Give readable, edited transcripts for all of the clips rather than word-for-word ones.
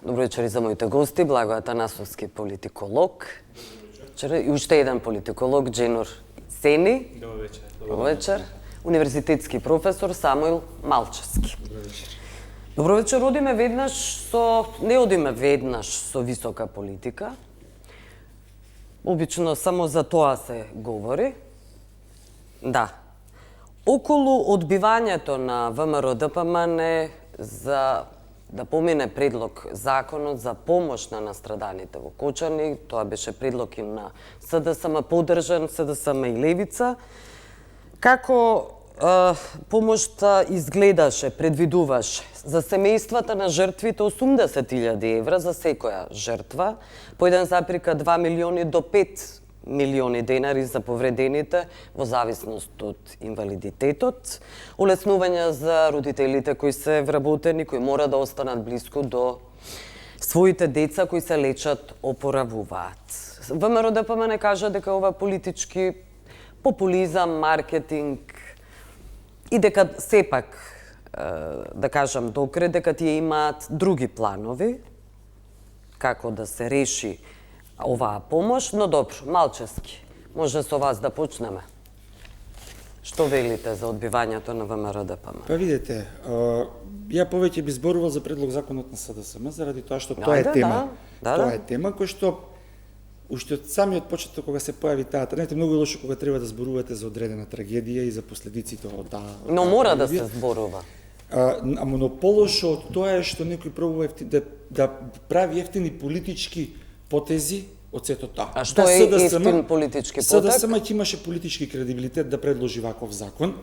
Добро вечер и за моите гости, Благо Атанасовски, политиколог. И уште еден политиколог, Дженор Сени. Добро вечер. Добро вечер. Универзитетски професор Самуил Малчевски. Добро вечер. Добро вечер, не одиме веднаш со висока политика. Обично само за тоа се говори. Да. Околу одбивањето на ВМРО-ДПМН за да помине предлог законот за помош на настраданите во Кочани, тоа беше предлог и на СДСМ, поддржан СДСМ и Левица. Како помошта изгледаше, предвидуваше за семејствата на жртвите 80.000 евра за секоја жртва, по 1,2 милиони до 5 милиони денари за повредените во зависност од инвалидитетот, олеснување за родителите кои се вработени, кои мора да останат блиску до своите деца кои се лечат, опоравуваат. ВМРО-ДПМН кажа дека ова политички популизам, маркетинг и дека сепак, да кажам докре, дека тие имаат други планови како да се реши оваа помош, но добро, Малчевски, може со вас да почнеме. Што велите за одбивањето на ВМРО-ДПМН? Па видете, ја повеќе би зборувал за предлог законот на СДСМ, заради тоа што тоа е тема. Тоа е тема која што уште од самиот почеток кога се појави таа трагедија, многу е лошо кога треба да зборувате за одредена трагедија и за последиците од таа. Но мора да се зборува. Но полошо од тоа е што некој пробува да прави ефтини политички потези од сето тоа. А што е ефтин политички потек? СДСМ ќе имаше политички кредибилитет да предложи ваков закон,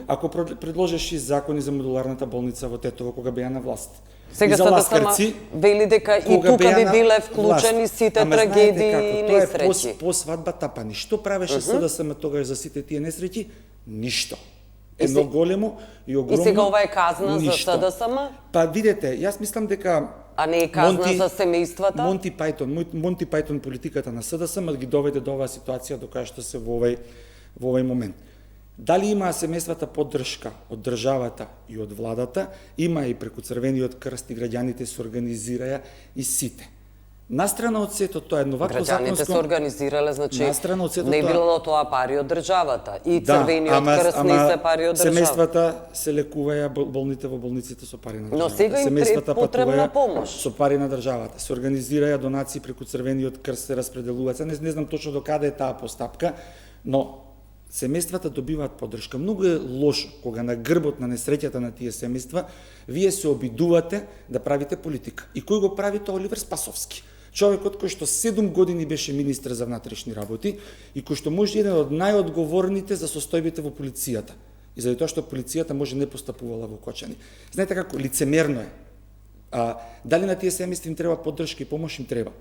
ако предложеше закони за модуларната болница во Тетово кога беа на власт. Сега СДСМ вели дека и тука би биле вклучени сите трагедии и несреќи. Тоа е по свадба тапани. Што правеше СДСМ тогаш за сите тие несреќи? Ништо. Едно големо и огромно. И сега ова е казна за СДСМ? Па видете, јас мислам дека а не е казна за семејствата? Монти Пајтон политиката на СДСМ ги доведе до оваа ситуација до која што се во овој момент. Дали имаа семејствата поддршка од државата и од владата, има и преку Црвениот крст и граѓаните се организираја и сите. Настрана од сето тоа едно вакво граѓаните се организирале, значи не тоа... било тоа пари од државата. И Црвениот крст не се пари од државата. Семејствата се лекуваја, болните во болниците со пари на државата. Но сега им потребна помош. Со пари на државата. Се организираја донации преку Црвениот крст, се распределуваат. Не знам точно до каде е таа постапка, но семејствата добиваат поддршка. Многу е лошо кога на грбот на несреќата на тие семејства вие се обидувате да правите политика. И кој го прави тоа? Оливер Спасовски. Човекот кој што 7 години беше министер за внатрешни работи и кој што може еден од најодговорните за состојбите во полицијата. И заради тоа што полицијата може не постапувала во Кочани. Знаете како лицемерно е. Дали на тие семејства им треба поддршка и помош? Им треба.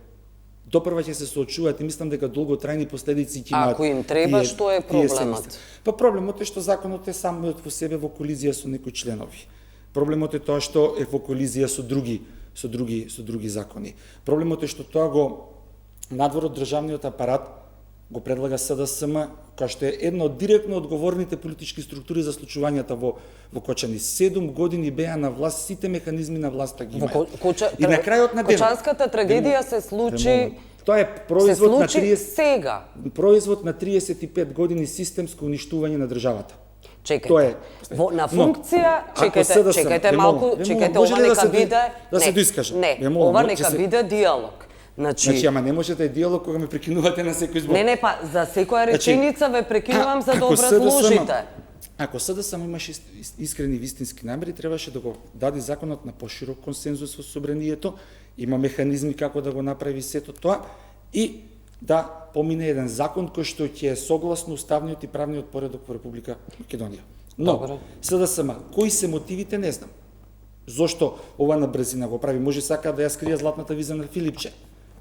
Допрва ќе се соочуваат и мислам дека долготрајни последици ќе имаат. Ако им треба, што е проблемот? Па проблемот е што законот е самиот во себе во колизија со некои членови. Проблемот е тоа што е во колизија со други закони. Проблемот е што тоа го надвор од државниот апарат го предлага СДСМ, која што е една од директно одговорните политички структури за случувањата во Кочани. 7 години беа на власт, сите механизми на власта ги имаат. И на крајот на денот Кочанската трагедија се случи. Тоа е производ на 30 сега. Производ на 35 години системско уништување на државата. Чекајте. На функција, чекајте малку, ова нека биде. Да се доискажам. Не, ова нека биде диалог. Значи, ама не може да е диалог кога ме прекинувате на секој збор. Не, па за секоја реченица ве прекинувам за да образложите. Ако СДСМ имаше искрени вистински намери, требаше да го даде законот на поширок консензус во собранието, има механизми како да го направи сето тоа и да помине еден закон кој што ќе е согласно уставниот и правниот поредок во Република Македонија. Но, СДСМ, кои се мотивите, не знам. Зошто ова на брзина го прави? Може сака да ја скрија златната виза на Филипче.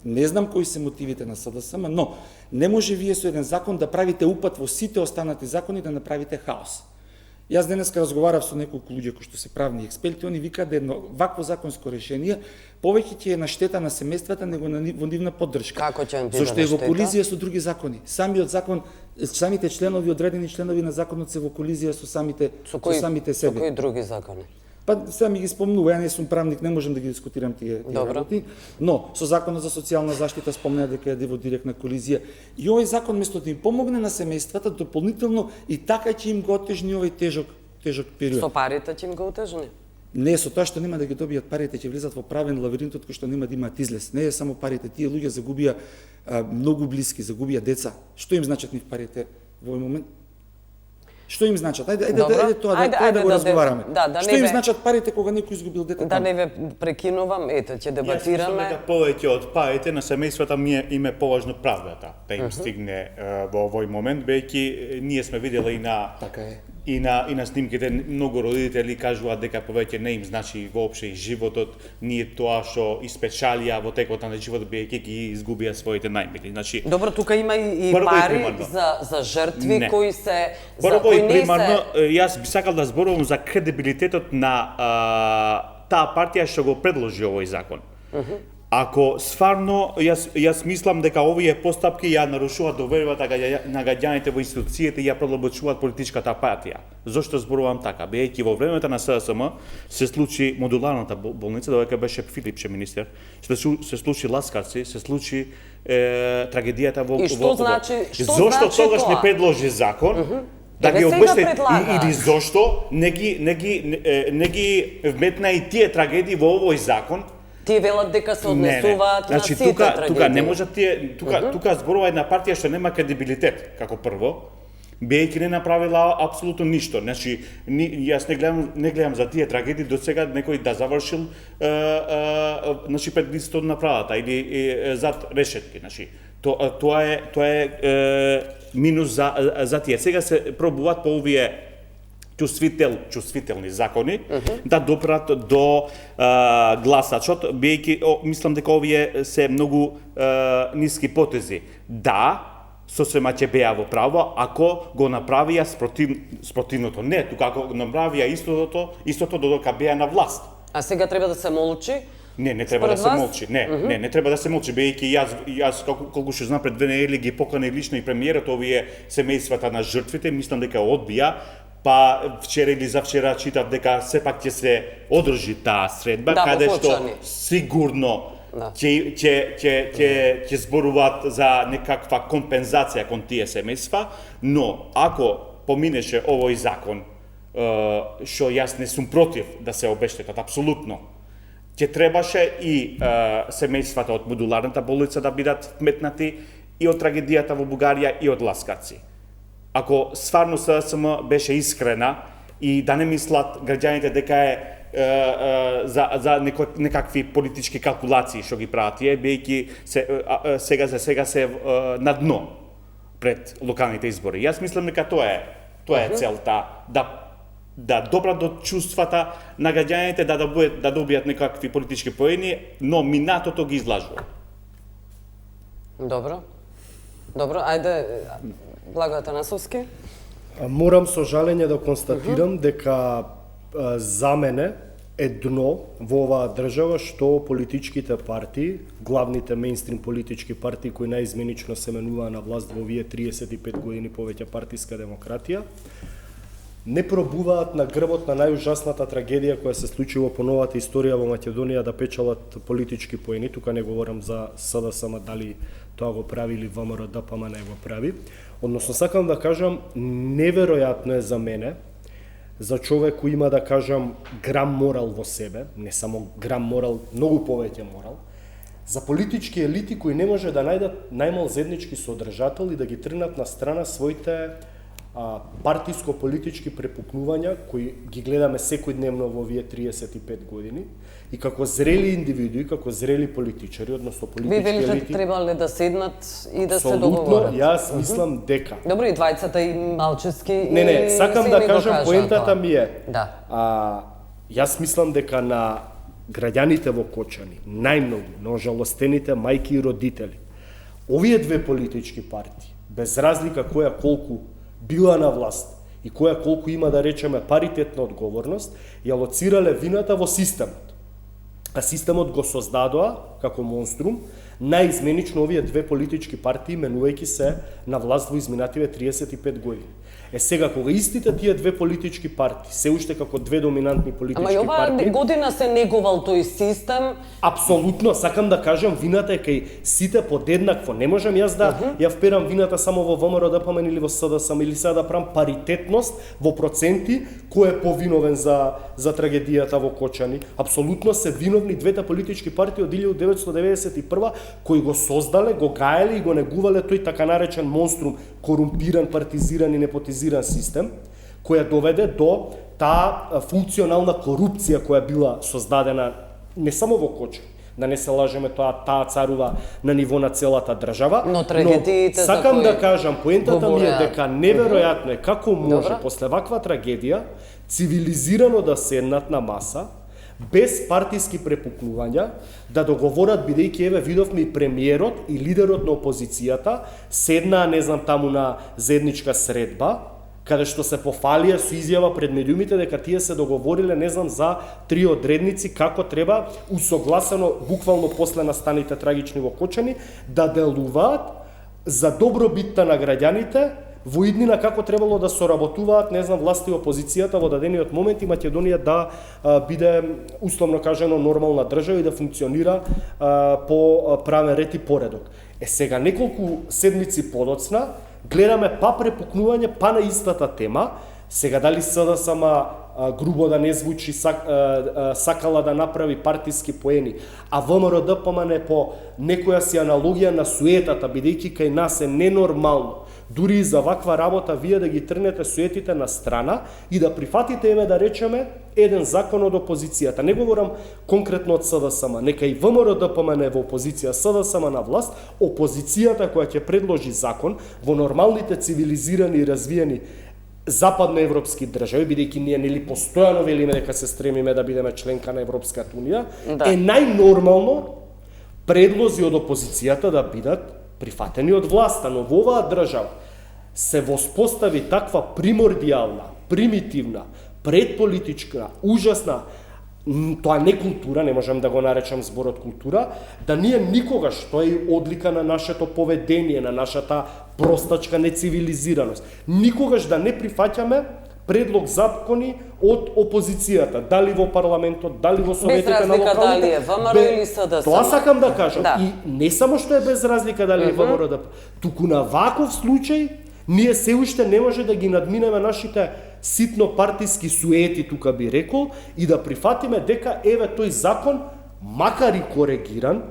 Не знам кои се мотивите на СДСМ, но не може вие со еден закон да правите упат во сите останати закони да направите хаос. Јас денеска разговарав со неколку луѓе кои што се правни експерти, они викаат да едно вакво законско решение повеќе ќе е на штета на семејствата него во нивна поддршка. Како ќе биде? Зошто е во колизија со други закони. Самиот закон, самите членови, одредени членови на законот се во колизија со самите себе. Со кои други закони? Па сега ми ги спомнува, ја не сум правник, не можам да ги дискутирам тие работи, но со законот за социјална заштита спомнаа дека е во директна колизија. И овој закон место да им помогне на семејствата дополнително и така ќе им го отежни овој тежок период. Со парите ќе им го отежни? Не, со тоа што нема да ги добијат парите, ќе влезат во правен лавиринт од кој што нема да имаат излез. Не е само парите, тие луѓе загубија многу блиски, загубија деца. Што им значат нив парите во овој момент? Што им значат? Ајде тоа да го разговараме. Што им значат парите кога некој изгубил дете? Да не ве прекинувам, ето ќе дебатираме. Јас мислам дека повеќе од парите на семејствата им е поважно правдата да им стигне во овој момент, бејќи ние сме виделе и на и на снимките многу родители кажуваат дека повеќе не им значи воопшто и животот, ние тоа што испечалија во текот на животот бејќи ги изгубија своите најмили. Значи, добро, тука има и пари за жртви кои се Прво и примарно, јас би сакал да зборувам за кредибилитетот на таа партија што го предложи овој закон. Ако стварно, јас мислам дека овие постапки ја нарушуваат довербата на граѓаните во институциите и ја продлабочуваат политичката партија. Зошто зборувам така? Бејќи во времето на СДСМ се случи модуларната болница, додека беше Филипче министер, се случи Ласкарци, се случи трагедијата во... И што значи зошто тогаш не предложи закон, да ги обесте или зошто не ги вметна и тие трагедии во овој закон. Тие велат дека се однесуваат на сите трагедии. Тука не може тука зборува една партија што нема кредибилитет како прво, бејќи не направила апсолутно ништо. Значи јас не гледам за тие трагедии до сега некој да завршил пред листот на правдата или зад решетки, значи. Тоа е минус за тие. Сега се пробуваат по овие чувствителни закони да допрат до гласачот, бејќи мислам дека овие се многу ниски потези. Да, сосема ќе беа во право ако го направија спротивното. Не, тука ако го направија истото додека беа на власт. А сега треба да се молчи? Не треба да се молчи. Не треба да се молчи, бејќи јас колку што знам пред 2 недели ги покани лично и премиерот овие семејствата на жртвите, мислам дека одбија, па вчера или завчера читав дека сепак ќе се одржи таа средба, каде што сигурно ќе зборуваат за некаква компензација кон тие семејства, но ако поминеше овој закон, што јас не сум против да се обештетат, апсолутно, ќе требаше и семејствата од модуларната болница да бидат вметнати и од трагедијата во Бугарија и од Ласкарци. Ако стварно СДСМ беше искрена и да не мислат граѓаните дека е за некакви политички калкулации што ги прават тие, бејќи сега се на дно пред локалните избори. Јас мислам дека тоа е целта, да допрат до чувствата на граѓаните, да добијат некакви политички поени, но минатото ги излажува. Добро, ајде, Благо Атанасовски. Морам со жалење да констатирам дека за мене е дно во оваа држава што политичките партии, главните мејнстрим политички партии кои најизменично се менуваа на власт во овие 35 години повеќе партиска демократија, не пробуваат на грбот на најужасната трагедија која се случи во поновата историја во Македонија да печалат политички поени. Тука не говорам за СДСМ дали тоа го прави или ВМРО ДПМН не го прави. Односно, сакам да кажам, неверојатно е за мене, за човек кој има, да кажам, грам морал во себе, не само грам морал, многу повеќе морал, за политички елити кои не може да најдат најмал заеднички содржател и да ги тргнат на страна своите партиско-политички препукнувања кои ги гледаме секојдневно во овие 35 години и како зрели индивидуи, како зрели политичари, односно политички елити. Ви велите требале да седнат и да се договорат? Јас мислам дека. Добро, и двајцата и Малчевски Не, сакам да кажам, поентата ми е. Да. Јас мислам дека на граѓаните во Кочани, најмногу, на ожалостените мајки и родители, овие две политички партии, без разлика која колку била на власт и која колку има, да речеме, паритетна одговорност, ја лоцирале вината во системот. А системот го создадоа како монструм најизменично овие две политички партии, менувајќи се на власт во изминативе 35 години. Сега кога истите тие две политички партии, се уште како две доминантни политички Ама и оваа партии, година се негувал тој систем. апсолутно, сакам да кажам, вината е кај сите подеднакво. Не можам јас да ја вперам вината само во ВМРО ДПМН или во СДСМ, или сега да правам паритетност во проценти кој е повиновен за трагедијата во Кочани. Апсолутно се виновни двете политички партии од 1991 кои го создале, го гаеле и го негувале тој така наречен монструм, корумпиран, партизиран и непотизиран систем, која доведе до таа функционална корупција која била создадена не само во Кочани, да не се лажеме, таа царува на ниво на целата држава, Но трагедиите за сакам кои да кажам, поентата ми е говореа. дека неверојатно е како може Добра. после ваква трагедија цивилизирано да седнат на маса без партиски препукнувања, да договорат, бидејќи еве видовме и премиерот и лидерот на опозицијата седнаа, не знам, таму на заедничка средба, каде што се пофалија со изјава пред медиумите дека тие се договориле, не знам, за 3 одредници како треба усогласено буквално после настаните трагични во Кочани да делуваат за добробитта на граѓаните во иднина како требало да соработуваат, не знам, власти и опозицијата во дадениот момент и Македонија да биде условно кажано нормална држава и да функционира по правен ред и поредок. Сега неколку седмици подоцна гледаме па препукнување па на истата тема. Сега дали СДСМ грубо да не звучи сакала да направи партиски поени, а ВМРО ДПМН по некоја си аналогија на суетата, бидејќи кај нас е ненормално дури и за ваква работа вие да ги трнете суетите на страна и да прифатите, еве да речеме, еден закон од опозицијата. Не говорам конкретно од СДСМ, нека и ВМРО ДПМН е во опозиција, СДСМ на власт, опозицијата која ќе предложи закон во нормалните цивилизирани и развиени западноевропски држави, бидејќи ние нели постојано велиме дека се стремиме да бидеме членка на Европската унија, Да. е најнормално предлози од опозицијата да бидат прифатени од власта, но во оваа држава се воспостави таква примордијална, примитивна, предполитичка, ужасна, тоа не култура, не можам да го наречам зборот култура, да ние никогаш, тоа е одлика на нашето поведение, на нашата простачка нецивилизираност, никогаш да не прифаќаме предлог закони од опозицијата, дали во парламентот, дали во советите на разлика локалните. дали е ВМРО или СДСМ. Тоа сакам да кажам. Да. И не само што е без разлика дали е ВМРО, туку на ваков случај ние се уште не може да ги надминеме нашите ситно партиски суети, тука би рекол, и да прифатиме дека еве тој закон, макар и коригиран,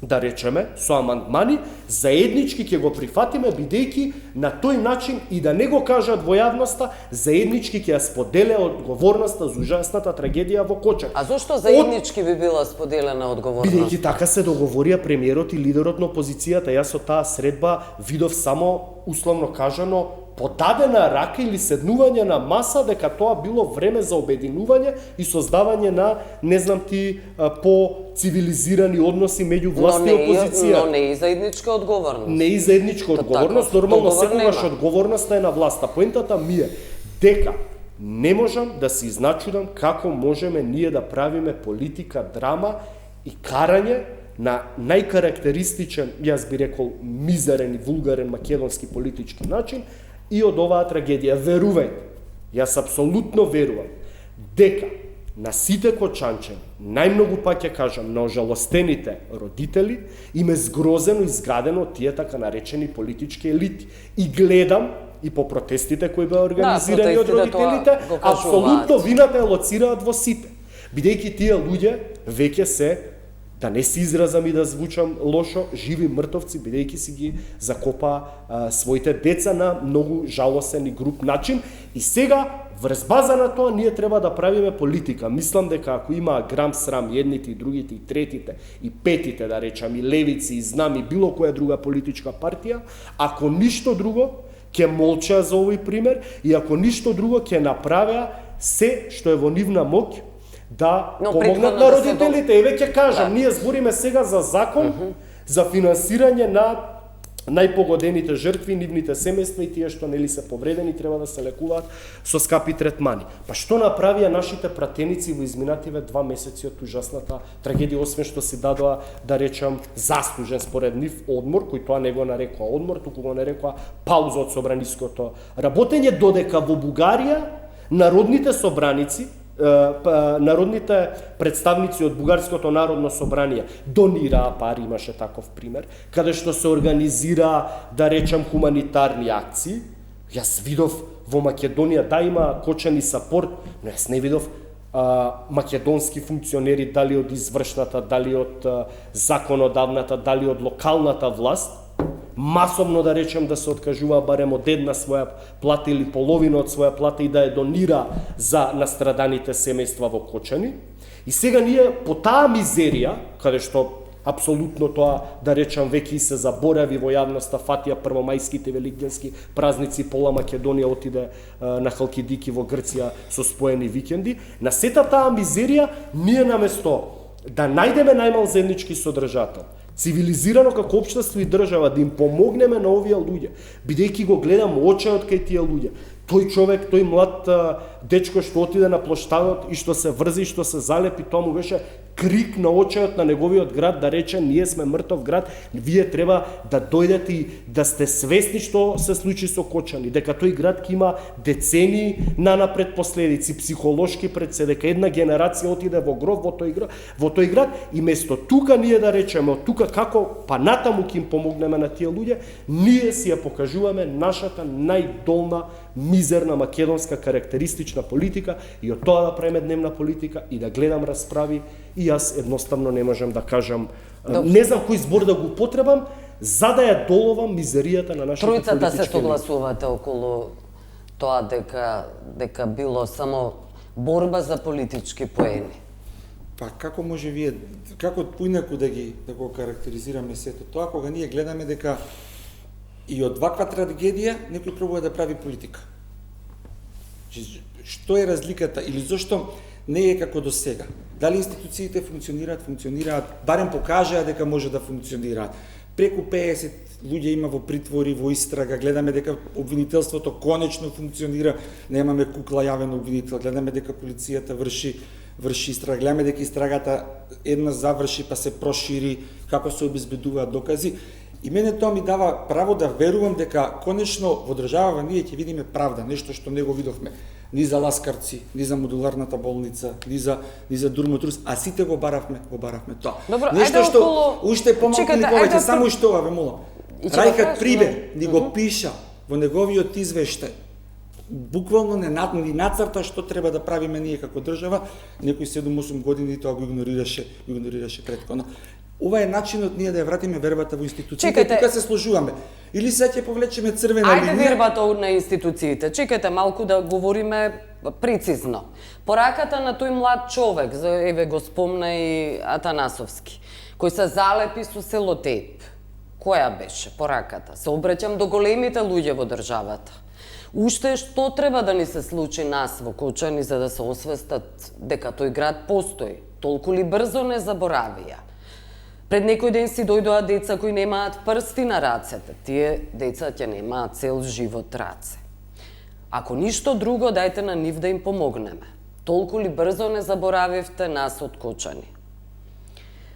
да речеме, со амандмани, заеднички ќе го прифатиме, бидејќи на тој начин и да не го кажат во јавноста, заеднички ќе ја споделе одговорноста за ужасната трагедија во Кочани. А зошто заеднички би била споделена одговорност? Бидејќи така се договорија премиерот и лидерот на опозицијата, јас со таа средба видов само, условно кажано, подадена рака или седнување на маса дека тоа било време за обединување и создавање на, не знам ти, по-цивилизирани односи меѓу власт и опозиција. Но не и заедничка одговорност. Не и заедничка одговорност, Така, нормално договор секогаш нема. одговорноста е на власта. Поентата ми е дека не можам да се изначудам како можеме ние да правиме политика, драма и карање на најкарактеристичен, јас би рекол, мизерен и вулгарен македонски политички начин и од оваа трагедија. Верувајте, јас апсолутно верувам дека на сите кочанчани, најмногу пак ќе кажам, на ожалостените родители, им е згрозено и згадено од тие така наречени политички елити. И гледам и по протестите кои беа организирани од протестите родителите, тоа го кажуваат. апсолутно вината ја лоцираат во сите. Бидејќи тие луѓе веќе се, да не се изразам и да звучам лошо, живи мртовци, бидејќи си ги закопа своите деца на многу жалосен и груб начин. И сега, врз база на тоа, ние треба да правиме политика. Мислам дека ако има грам срам едните и другите и третите и петите, да речам, и левици, и знам, и било која друга политичка партија, ако ништо друго, ќе молчаа за овој пример и ако ништо друго, ќе направеа се што е во нивна моќ да Но помогнат претходно на да се родителите. Еве ќе кажам, Да. ние збориме сега за закон за финансирање на најпогодените жртви, нивните семејства и тие што нели се повредени треба да се лекуваат со скапи третмани. Па што направија нашите пратеници во изминативе 2 месеци од ужасната трагедија, освен што си дадоа, да речам, заслужен според нив одмор, кој тоа не го нарекоа одмор, туку го нарекоа пауза од собраниското работење, додека во Бугарија народните собраници, народните представници од Бугарското народно собрание донираа пари, имаше таков пример, каде што се организира, да речам, хуманитарни акции. Јас видов во Македонија да има кочани сапорт, но јас не видов македонски функционери, дали од извршната, дали од законодавната, дали од локалната власт, масовно, да речем, да се откажува барем од една своја плата или половина од своја плата и да ја донира за настраданите семејства во Кочани. И сега ние по таа мизерија, каде што апсолутно тоа, да речем, веќе се заборави во јавноста, фатија првомајските великденски празници, пола Македонија отиде на Халкидики во Грција со споени викенди, на сета таа мизерија ние наместо да најдеме најмал заеднички содржател, цивилизирано како општество и држава, да им помогнеме на овие луѓе, бидејќи го гледам очајот кај тие луѓе. Тој човек, тој млад дечко што отиде на плоштадот и што се врзи и што се залепи, тоа му беше крик на очајот на неговиот град, да рече ние сме мртов град, вие треба да дојдете и да сте свесни што се случи со Кочани, дека тој град ќе има децении напред последици, психолошки пред се, дека една генерација отиде во гроб во тој град и место тука ние да речеме, од тука како па натаму ќе им помогнеме на тие луѓе, ние си ја покажуваме нашата најдолна мизерна македонска карактеристична политика и од тоа да правиме дневна политика и да гледам расправи и јас едноставно не можам да кажам, не знам кој збор да го потребам, за да ја доловам мизеријата на нашите политички. Тројцата се согласувате околу тоа дека било само борба за политички поени. Па како може вие, како поинаку да го карактеризираме сето тоа, кога ние гледаме дека и од ваква трагедија некој пробува да прави политика. Што е разликата или зошто не е како до сега? Дали институциите функционираат, барем покажаа дека може да функционираат. Преку 50 луѓе има во притвори, во истрага, гледаме дека обвинителството конечно функционира, немаме кукла јавен обвинител, гледаме дека полицијата врши истрага, гледаме дека истрагата една заврши па се прошири, како се обезбедуваат докази. И мене тоа ми дава право да верувам дека конечно во државава ние ќе видиме правда, нешто што не го видовме ни за Ласкарци, ни за модуларната болница, ни за Дурмотрус, а сите го баравме тоа. Добро, нешто што уште помалку или повеќе, само уште ова ве молам. Рајхат Прибе ни го пиша во неговиот извештај. Буквално не нацрта што треба да правиме ние како држава, некои 7-8 години тоа го игнорираше претходно. Ова е начинот ние да ја вратиме вербата во институциите, тука се сложуваме. Или се ќе повлечеме црвена линија. Ајде вербата на институциите. Чекајте малку да говориме прецизно. Пораката на тој млад човек, еве го спомна и Атанасовски, кој се залепи со селотейп. Која беше пораката? Се обраќам до големите луѓе во државата. Уште што треба да ни се случи нас во Кочани за да се освестат дека тој град постои? Толку ли брзо не заборавија? Пред некој ден си дојдоа деца кои немаат прсти на рацете. Тие деца ќе немаат цел живот раце. Ако ништо друго, дајте на нив да им помогнеме. Толку ли брзо не заборавивте нас од Кочани?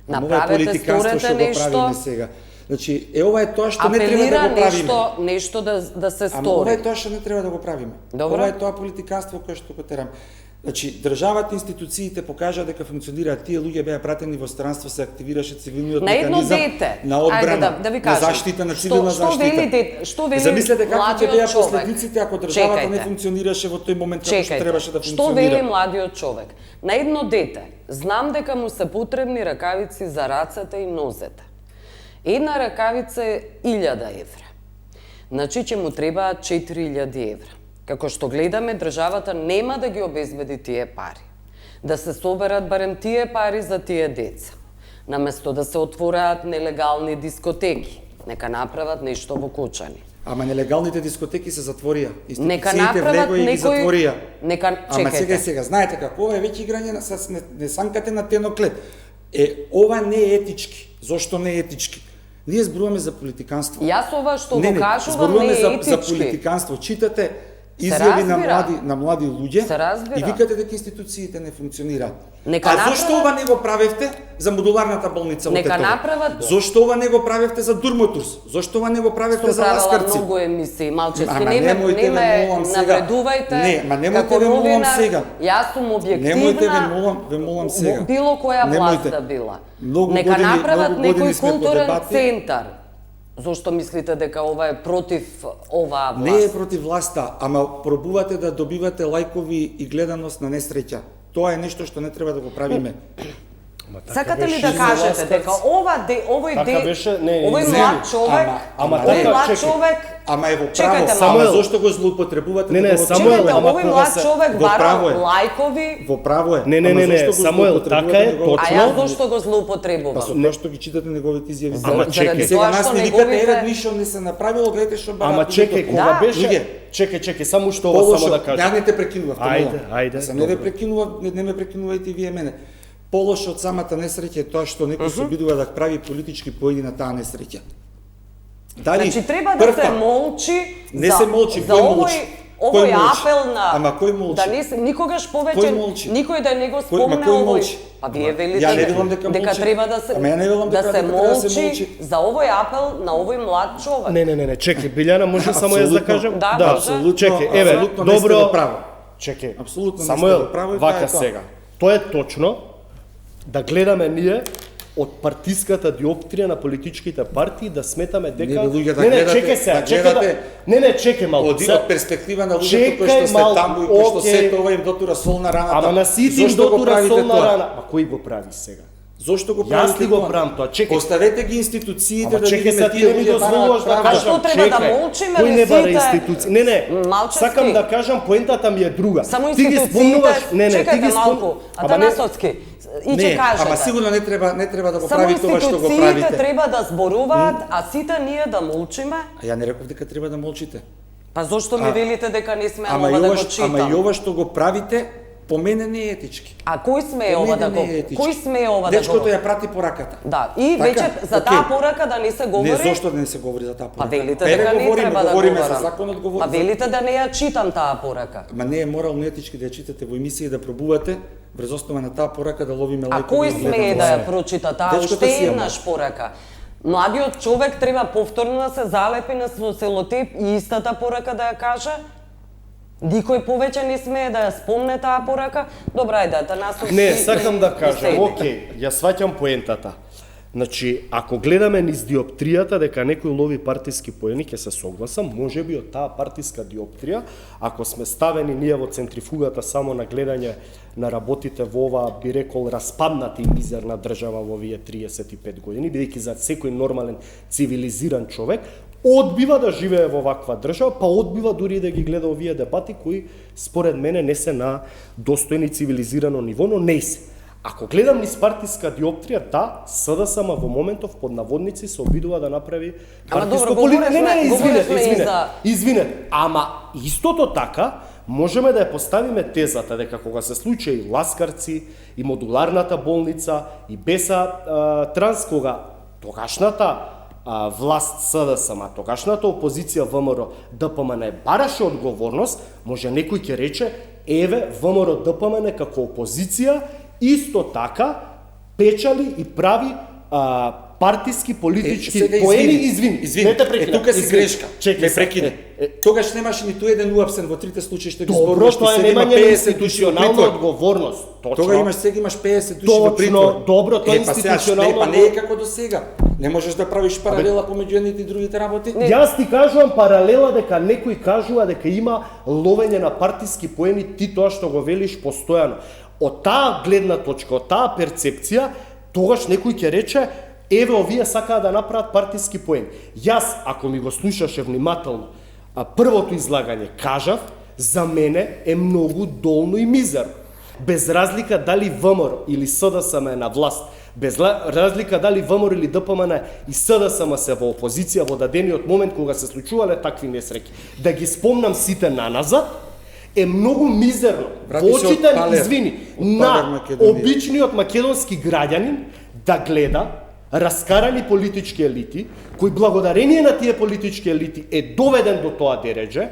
Направете, сторете нешто. Значи, ова е тоа што не треба да го правиме. Нешто да се стори. Ама ова е тоа што не треба да го правиме. Добро. Ова е тоа политиканство кое што го тераме. Значи, државата, институциите покажаа дека функционираат, тие луѓе беа пратени во странство, се активираше цивилниот механизам на одбрана, на заштита, на цивилна заштита. Што вели замислете како ќе беа човек? последиците ако државата не функционираше во тој момент како што требаше да функционира. Што вели младиот човек? На едно дете, знам дека му се потребни ракавици за рацете и нозете. Една ракавица е 1000 евра. Значи ќе му требаат 4000 евра. Како што гледаме, државата нема да ги обезбеди тие пари. Да се соберат барем тие пари за тие деца. Наместо да се отвораат нелегални дискотеки, нека направат нешто во Кочани. Ама нелегалните дискотеки се затворија. Нека направат некои ги затворија. Ама чекајте. сега, знаете како, ова е веќе играње не санкате на теноклет. Ова не е етички. Зошто не е етички? Ние зборуваме за политиканство. Јас ова што го кажувам зборуваме не е за етички. политиканство. Читате изјави на млади луѓе Се разбира. и викате дека институциите не функционираат. Нека А зошто направат- ова не го правевте за модуларната болница во Нека Тетово? направат- Зошто ова не го правевте за Дурмотурс? Зошто ова не го правевте Сум за правила Ласкарци? многу емисии, Малчевски, Ама не немојте, ме ве молам сега. навредувајте. Не, ма немојте, како ве молам новинар, сега. Јас сум објективна. Немојте, ве молам сега. во било која власт Немојте. да била. Многу Нека години- направат многу години некој сме по културен дебати. центар. Зошто мислите дека ова е против оваа власт? Не е против власта, ама пробувате да добивате лајкови и гледаност на несреќа. Тоа е нешто што не треба да го правиме. Сакате ли беше да за кажете Ласкарц. дека овој Така беше, не, овој извини. млад човек, Ама овој така, млад чекај. човек, Ама е во право. Чекајте Ама малку. зошто го злоупотребувате? Не, не, да го Самуел, чекајте, ама овој кога млад се- човек во право бара е. лајкови, Во право е. Не, Ама зошто го Самуел, злоупотребувате така е, неговото- а точно. јас зошто го злоупотребувам? Па со тоа што ги читате неговите изјави. Ама Заради чекај. Сега тоа нас што не викате, неговите- еве ништо не се направило, гледате што барат. Ама чекај, луѓето. кога Да. беше... Луѓе. Чекај, само што ова Полошо, само да кажам. ја не те прекинував. Ајде, Сам не ве добро. прекинував, не ме прекинувајте и вие мене. Полошо од самата несреќа е тоа што некој се обидува да прави политички поени на таа несреќа. Дали Значи треба да се молчи Не за, се молчи, за кој овој молчи? овој Кој молчи? апел на Ама кој молчи? да не се никогаш Кој повеќе молчи? никој да не го Ма спомне кој овој. молчи? Па вие велите Ја не велам дека молчи. треба да се Ама ја не велам да дека се треба да се молчи молчи. за овој апел на овој млад човек. Не, чекај, Билјана, може само јас да Апсолутно. кажам? Да, може. Апсолутно, Чекај, еве, апсолутно не сте добро. во право. Чекај. Апсолутно не Самуел, сте во право и тоа вака е тоа. сега. Тоа е точно да гледаме ние од партиската диоптрија на политичките партии да сметаме дека Не, бе, луѓе, да не, гледате- чекај сега, да чекај гледате Не, чекај малку. Од Сега- од перспектива на луѓето Чекај кои што сте малку, таму и кои што окей. сето ова им дотура сол на раната. Ама на сите им Зошто го дотура правите сол на тоа? рана. Ма кој го прави сега? Зошто го Јас правите ли го тоа? правам тоа? Чекај. Оставете ги институциите Ама да чекај, видиме сега ти тие не ми луѓе дозволуваш да бараат А кажам. што треба да Чекај. молчиме Кој ли не бара сите? институции? Не, Малчевски. сакам да кажам, поентата ми е друга. Само Ти ги институциите, спомнуваш, не, ти чекајте ги малку, Атанасовски, и Не, ќе кажете. ама сигурно не треба да го Само прави тоа што го институциите правите. треба да зборуваат, а сите ние да молчиме. А ја не реков дека треба да молчите. Па зошто ми велите дека не смеам Ама ова да го ама и читам? ова што го правите, по мене не е етички. А кој смее По ова мене да го... не е етички. Кој смее ова да го... Дечкото ја прати пораката. Да, и Така, веќе за окей. таа порака да не се говори... Не, зошто да не се говори за таа Па порака? велите Еве дека не говориме, треба да говориме говорам. за законот, Па говориме. велите да не ја читам таа порака. Ма не е морално етички да ја читате во емисија и да пробувате врз основа на таа порака да ловиме А лајкови. кој и смее да ја прочита таа Дечкото уште си ја еднаш порака? Младиот човек треба повторно да се залепи на целотип и истата порака да ја каже? Никој повеќе не смее да ја спомне таа порака? Добра, ајде, Атанасов... Не, и- сакам и- да и кажам, седи. окей, ја сваќам поентата. Значи, ако гледаме низ диоптријата дека некој лови партиски поени, ќе се согласам, може би од таа партиска диоптрија, ако сме ставени ние во центрифугата само на гледање на работите во оваа, би рекол, распадната и мизерна држава во овие 35 години, бидејќи за секој нормален цивилизиран човек, одбива да живее во ваква држава, па одбива дури и да ги гледа овие дебати кои според мене не се на достојни цивилизирано ниво, но не се. Ако гледам низ партиска диоптрија, да, СДСМ во моментов под наводници се обидува да направи Ама партиско добро, говоревме и за... Извинете, ама истото така можеме да ја поставиме тезата дека кога се случи и Ласкарци, и модуларната болница, и Беса Транс, кога тогашната власт СДСМ, тогашната опозиција ВМРО ДПМН бараше одговорност, може некој ќе рече, еве ВМРО ДПМН како опозиција исто така печали и прави партиски политички Сега поени, извини, не те прекинам. тука си извини. грешка. Чекај Ме сега. прекине. Тогаш немаше ниту еден уапсен во трите случаи што ги Добро, зборуваш, тоа е сега има немање на 50 души во институционална притвор. одговорност. Точно. Тога сега имаш 50 души во Точно, притвор. добро, тоа е Па сега, институционално па не е како до сега. Не можеш да правиш паралела помеѓу едните и другите работи. Јас ти кажувам паралела дека некој кажува дека има ловење на партиски поени, ти тоа што го велиш постојано. Од таа гледна точка, од таа перцепција, тогаш некој ќе рече, еве овие сакаат да направат партиски поени. Јас, ако ми го слушаше внимателно, првото излагање кажав, за мене е многу долно и мизерно. Без разлика дали ВМРО или СДСМ е на власт, без разлика дали ВМРО или ДПМН и СДСМ се во опозиција во дадениот момент кога се случувале такви несреќи. Да ги спомнам сите наназад, е многу мизерно. Врати Во се од очите, Палер, извини, од Палер, на Македонија. обичниот македонски граѓанин да гледа раскарани политички елити, кој благодарение на тие политички елити е доведен до тоа дередже,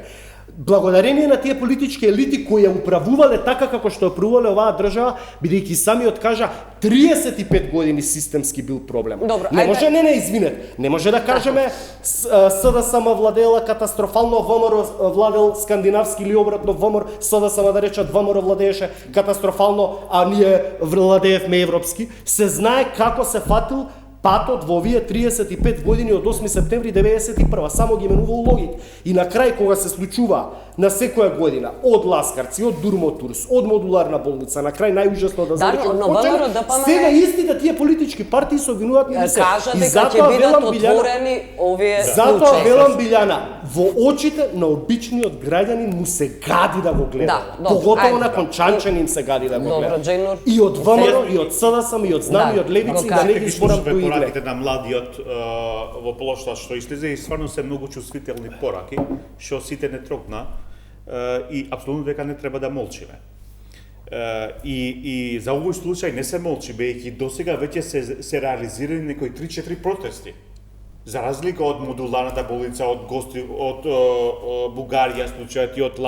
благодарение на тие политички елити кои ја управувале така како што ја управувале оваа држава, бидејќи самиот кажа 35 години системски бил проблем. Добро, не ајде. може, не извинете, не може да кажеме СДСМ владеела катастрофално, ВМРО владел скандинавски или обратно, СДСМ да речат ВМРО владееше катастрофално, а ние владеевме европски. Се знае како се фатил патот во овие 35 години од 8 септември 91, само ги менува логик. И на крај кога се случува на секоја година од Ласкарци, од Дурмотурс, од модуларна болница, на крај најужасно да заречем но ВМРО ДПМН сега истите тие политички партии се обвинуваат меѓу се. Кажа И дека затоа ќе бидат велам, Билјана, отворени овие затоа случаи. велам, Билјана, во очите на обичниот граѓанин му се гади да го гледа. Да, добро, Поготово ајде. на кончанчани им се гади да го Добро, гледа. Джейнур. И од ВМРО, и од СДСМ, и од ЗНАМ, и од Да, Левици, го да не ги Ги зборам слушаме кои игле. пораките на младиот во полошта што излезе и стварно се многу чувствителни пораки, што сите не трогна и апсолутно дека не треба да молчиме. И за овој случај не се молчи, бејќи досега веќе се реализирани некои 3-4 протести. За разлика од модуларната болница, од гости од Бугарија случајот и од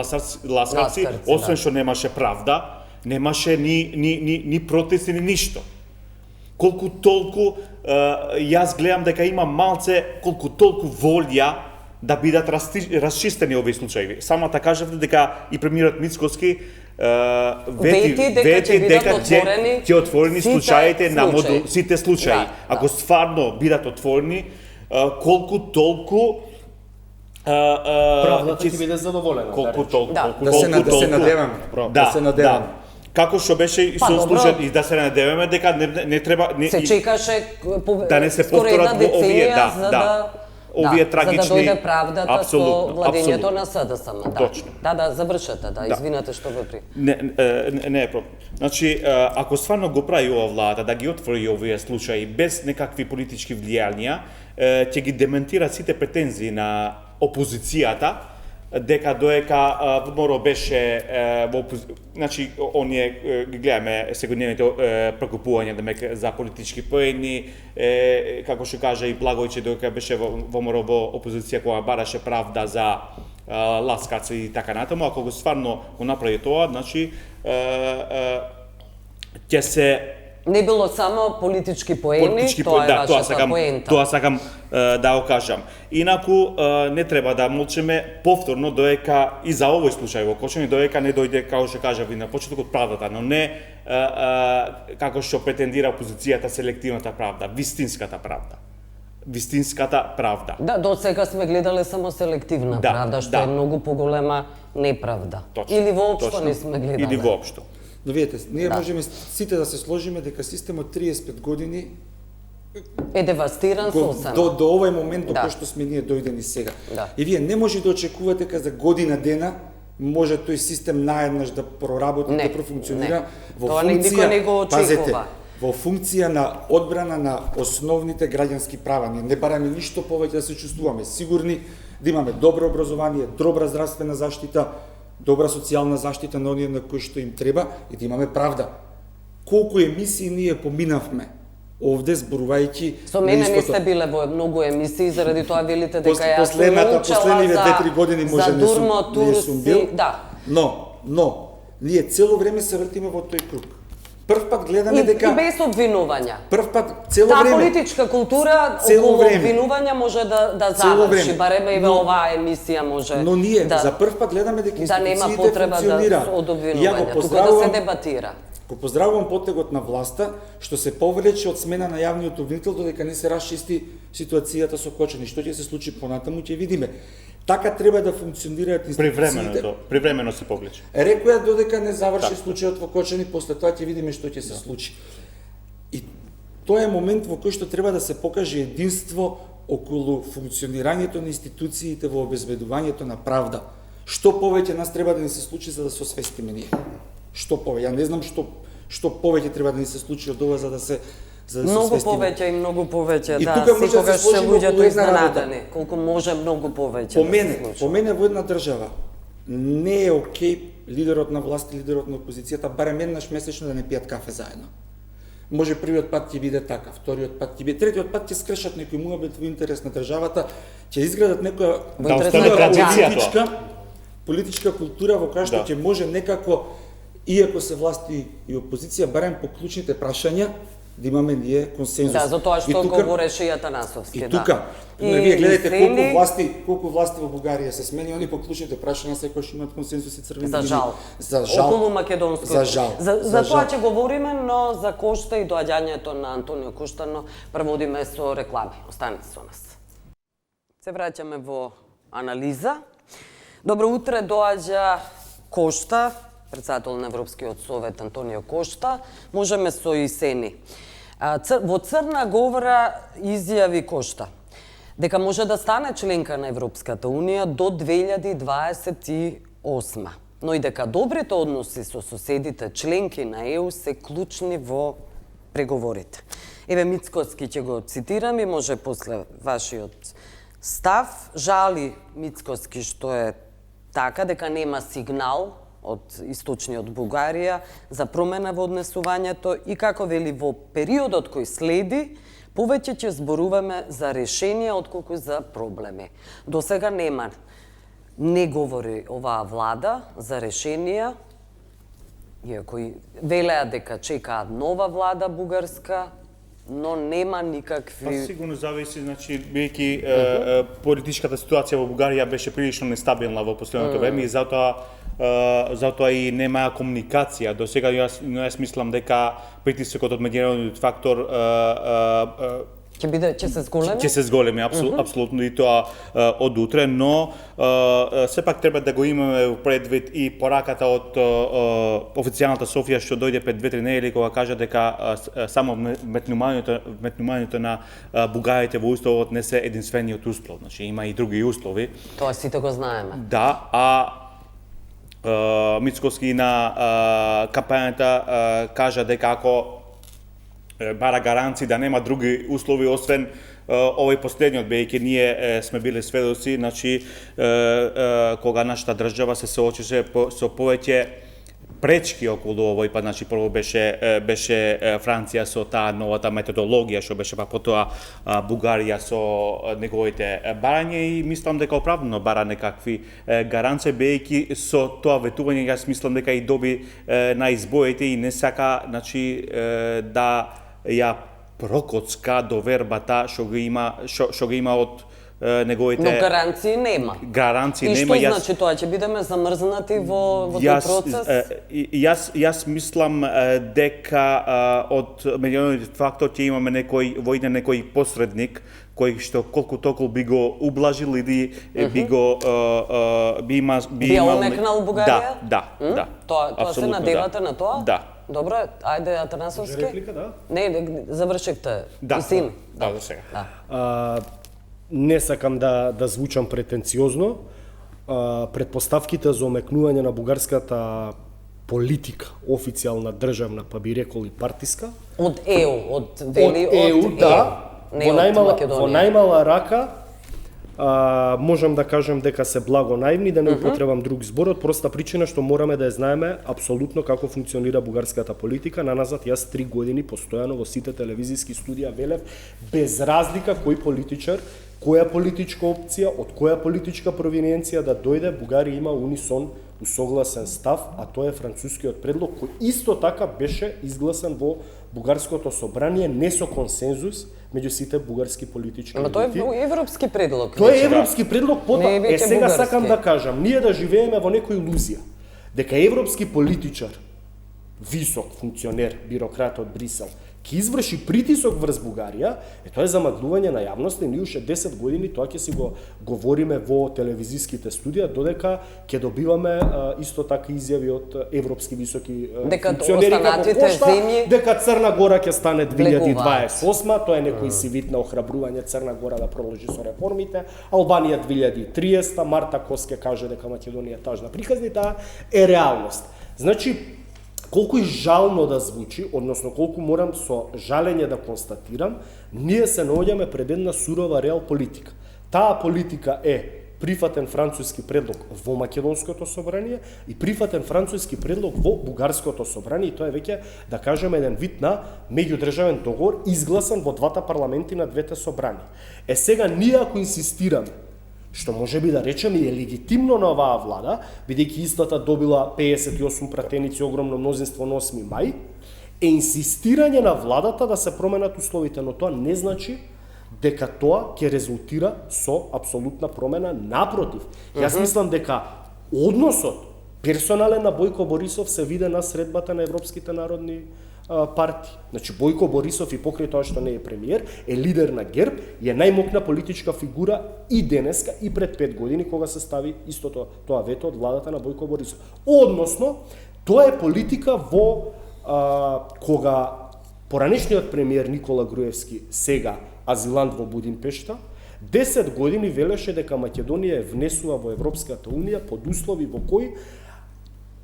Ласкарци, освен што немаше правда, немаше ни протести ни ништо. Колку толку јас гледам дека има малце колку толку волја да бидат расчистени овие случаи. Самата кажавте дека и премиерот Мицкоски Вети дека ќе бидат отворени ќе отворени сите случаите на случаи. сите случаи. Да, Ако стварно бидат отворени, колку толку Правдата ќе биде задоволена. колку толку, Да. колку Да се толку. надеваме. Да се надеваме. Како што беше и Па, со добро. случај и да се надеваме дека не треба Се чекаше да не се скоро една повторат во овие, деценија да, да. Овие трагични, за да дојде правдата апсолутно, со владењето апсолутно. на СДСМ. Да. Точно. Да, завршете, да, извинете што ве при. Не е проблем. Значи, ако стварно го прави ова влада да ги отвори овие случаи без некакви политички влијанија, ќе ги дементира сите претензии на опозицијата дека доека ВМРО беше во значи оние ги гледаме секојдневните прекупувања за политички поени, како што кажа и Благојче доека беше во ВМРО во опозиција кога бараше правда за Ласкарци и така натаму, ако го стварно го направи тоа, значи ќе се Не било само политички поени, тоа е вашата поента. Тоа сакам да го кажам. Инаку не треба да молчиме повторно доека и за овој случај во Кочани доека не дојде како што кажав и на почетокот правдата, но не како што претендира опозицијата селективната правда, вистинската правда. Вистинската правда. Да, до сега сме гледале само селективна Да, правда, што да. е многу поголема неправда. Точно, Или воопшто точно. не сме гледале. Или воопшто. Но видите, ние Да. можеме сите да се сложиме дека системот 35 години Е девастиран сосема. до овој момент до Да. кој што сме ние дојдени сега. Да. И вие не може да очекувате дека за година дена може тој систем наеднаш да проработи, Не, да профункционира не. во Тоа функција, никој не го очекува. пазете, во функција на одбрана на основните граѓански права. Ние не бараме ништо повеќе да се чувствуваме сигурни, да имаме добро образование, добра здравствена заштита, добра социјална заштита на оние на кои што им треба и да имаме правда. Колку емисии ние поминавме овде зборувајќи Со мене не сте биле во многу емисии, заради тоа велите дека јас сум последниве 2-3 години може за не сум, Дурмо, не сум бил. Турси, да. Но, ние цело време се вртиме во тој круг. Прв пат гледаме И дека... без обвинувања. Прв пат, цело Таа време... политичка култура Цело околу време. обвинувања може да Цело заврши, време. бареме и во Но- оваа емисија може Но ние да, за прв пат гледаме дека да нема институциите потреба функционираат. од И ја обвинувања, го туку да се поздравувам, дебатира. го поздравувам потегот на власта, што се повлече од смена на јавниот обвинител додека не се расчисти ситуацијата со Кочани. Што ќе се случи понатаму ќе видиме. Така треба да функционираат институциите. Привремено се повлече. Рекоја додека не заврши Така. случајот во Кочани, после тоа ќе видиме што ќе се случи. И тоа е момент во кој што треба да се покаже единство околу функционирањето на институциите во обезбедувањето на правда. Што повеќе нас треба да ни се случи за да се освестиме ние? Што повеќе? Ја не знам што повеќе треба да ни се случи од ова за да се Многу освестиме. повеќе и многу повеќе, И да, тука може да се секогаш се сложиме околу луѓето една работа. изненадени, колку може многу повеќе По да мене, се случи. по мене во една држава не е окей лидерот на власт и лидерот на опозицијата барем еднаш месечно да не пијат кафе заедно. може првиот пат ќе биде така, вториот пат ќе биде, третиот пат ќе скршат некој муабет во интерес на државата, ќе изградат некоја Во интерес на традицијата. политичка култура во која што ќе може некако, иако се власти и опозиција, барем по клучните прашања, да имаме ние консензус. Да, за тоа што И тука- говореше и Атанасовски, И да. тука, вие гледате колку власти во Бугарија се смени, они по клучните прашања секогаш имаат консензус и црвени За линии. жал. За жал. Околу македонското. За жал. За жал. тоа ќе говориме, но за Кошта и доаѓањето на Антонио Кошта, но преводиме со реклами. Останете со нас. Се враќаме во анализа. Добро утре, доаѓа Кошта, председател на Европскиот совет Антонио Кошта. Можеме со Исени. Во Црна Гора изјави Кошта дека може да стане членка на Европската Унија до 2028, но и дека добрите односи со соседите членки на ЕУ се клучни во преговорите. Еве Мицкоски ќе го цитирам и може после вашиот став. Жали Мицкоски што е така дека нема сигнал од источниот Бугарија за промена во однесувањето и како вели во периодот кој следи, повеќе ќе зборуваме за решенија отколку за проблеми. До сега не говори оваа влада за решенија, иако и велеа дека чекаат нова влада бугарска, но нема никакви... Сигурно зависи, значи, бидејќи политичката ситуација во Бугарија беше прилично нестабилна во последното време и затоа и нема комуникација. До сега јас мислам дека притисокот од меѓународниот фактор ќе се зголеми? Ќе се зголеми, апсолутно, и тоа од утре, но сепак треба да го имаме предвид и пораката од официјалната Софија што дојде пред 2-3 недели кога кажа дека само метнувањето на бугарите во уставот не се единствениот услов, значи има и други услови. Тоа сите го знаеме. Да, Мицкоски на кампањата кажа дека ако бара гаранции да нема други услови освен овој последниот, бидејќи ние сме биле сведоци, значи кога нашата држава се соочише со повеќе пречки околу овој пат, значи прво беше Франција со таа новата методологија што беше па потоа Бугарија со неговите барања и мислам дека оправдано бара некакви гаранции, бидејќи со тоа ветување јас мислам дека и доби на изборите и не сака, значи да ја прокоцка довербата што го има од неговите... Но гаранции нема. Гаранции нема. И што значи тоа? Ќе бидеме замрзнати во тој процес? Јас мислам дека од меѓународниот фактор ќе имаме некој посредник кој што колку толку би го ублажил или би имал... Би омекнал Бугарија? Да. Тоа се надевате на тоа? Да. Добро, ајде Атанасовски. Реплика, да? Не, завршивте. Да, Исин. да, до сега. Не сакам да звучам претенциозно. Предпоставките за омекнување на бугарската политика, официјална, државна, па би рекол и партиска. Од ЕУ, од ЕУ, да. Во најмала рака можам да кажам дека се благо наивни, да не употребам друг збор, од проста причина што мораме да ја знаеме апсолутно како функционира бугарската политика. Наназад јас 3 години постојано во сите телевизиски студија велев, без разлика кој политичар, која политичка опција, од која политичка провиненција да дојде, Бугарија има унисон усогласен став, а тоа е францускиот предлог, кој исто така беше изгласан во бугарското собрание, не со консензус меѓу сите бугарски политички елити. Ама тоа е европски предлог. Тоа е европски предлог, потоа сега бугарски. сакам да кажам, ние да живееме во некоја илузија, дека европски политичар, висок функционер, бюрократ од Брисел, ќе изврши притисок врз Бугарија, тоа е замаглување на јавноста и ние уште 10 години тоа ќе си го говориме во телевизиските студија, додека ќе добиваме исто така изјави од европски високи функционери како Кошта, дека Црна Гора ќе стане 2028, тоа е некој си вид на охрабрување Црна Гора да продолжи со реформите, Албанија 2030, Марта Кос ќе каже дека Македонија е тажна приказни, таа е реалност. Значи, колку и жално да звучи, односно колку морам со жалење да констатирам, ние се наоѓаме пред една сурова реал политика. Таа политика е прифатен француски предлог во македонското собрание и прифатен француски предлог во бугарското собрание, и тоа е веќе, да кажеме, еден вид на меѓудржавен договор изгласан во двата парламенти на двете собрани. Сега ние ако инсистираме, што може би да речеме е легитимно на оваа влада, бидејќи истата добила 58 пратеници, огромно мнозинство на 8 мај, е инсистирање на владата да се променат условите, но тоа не значи дека тоа ќе резултира со апсолутна промена. Напротив, јас мислам дека односот персонален на Бојко Борисов се виде на средбата на европските народни партии. Значи, Бојко Борисов, и покрај тоа што не е премиер, е лидер на ГЕРБ и е најмокна политичка фигура и денеска и пред 5 години кога се стави истото тоа вето од владата на Бојко Борисов. Односно, тоа е политика во кога поранешниот премиер Никола Груевски, сега азилант во Будимпешта, 10 години велеше дека Македонија внесува во Европската Унија под услови во кои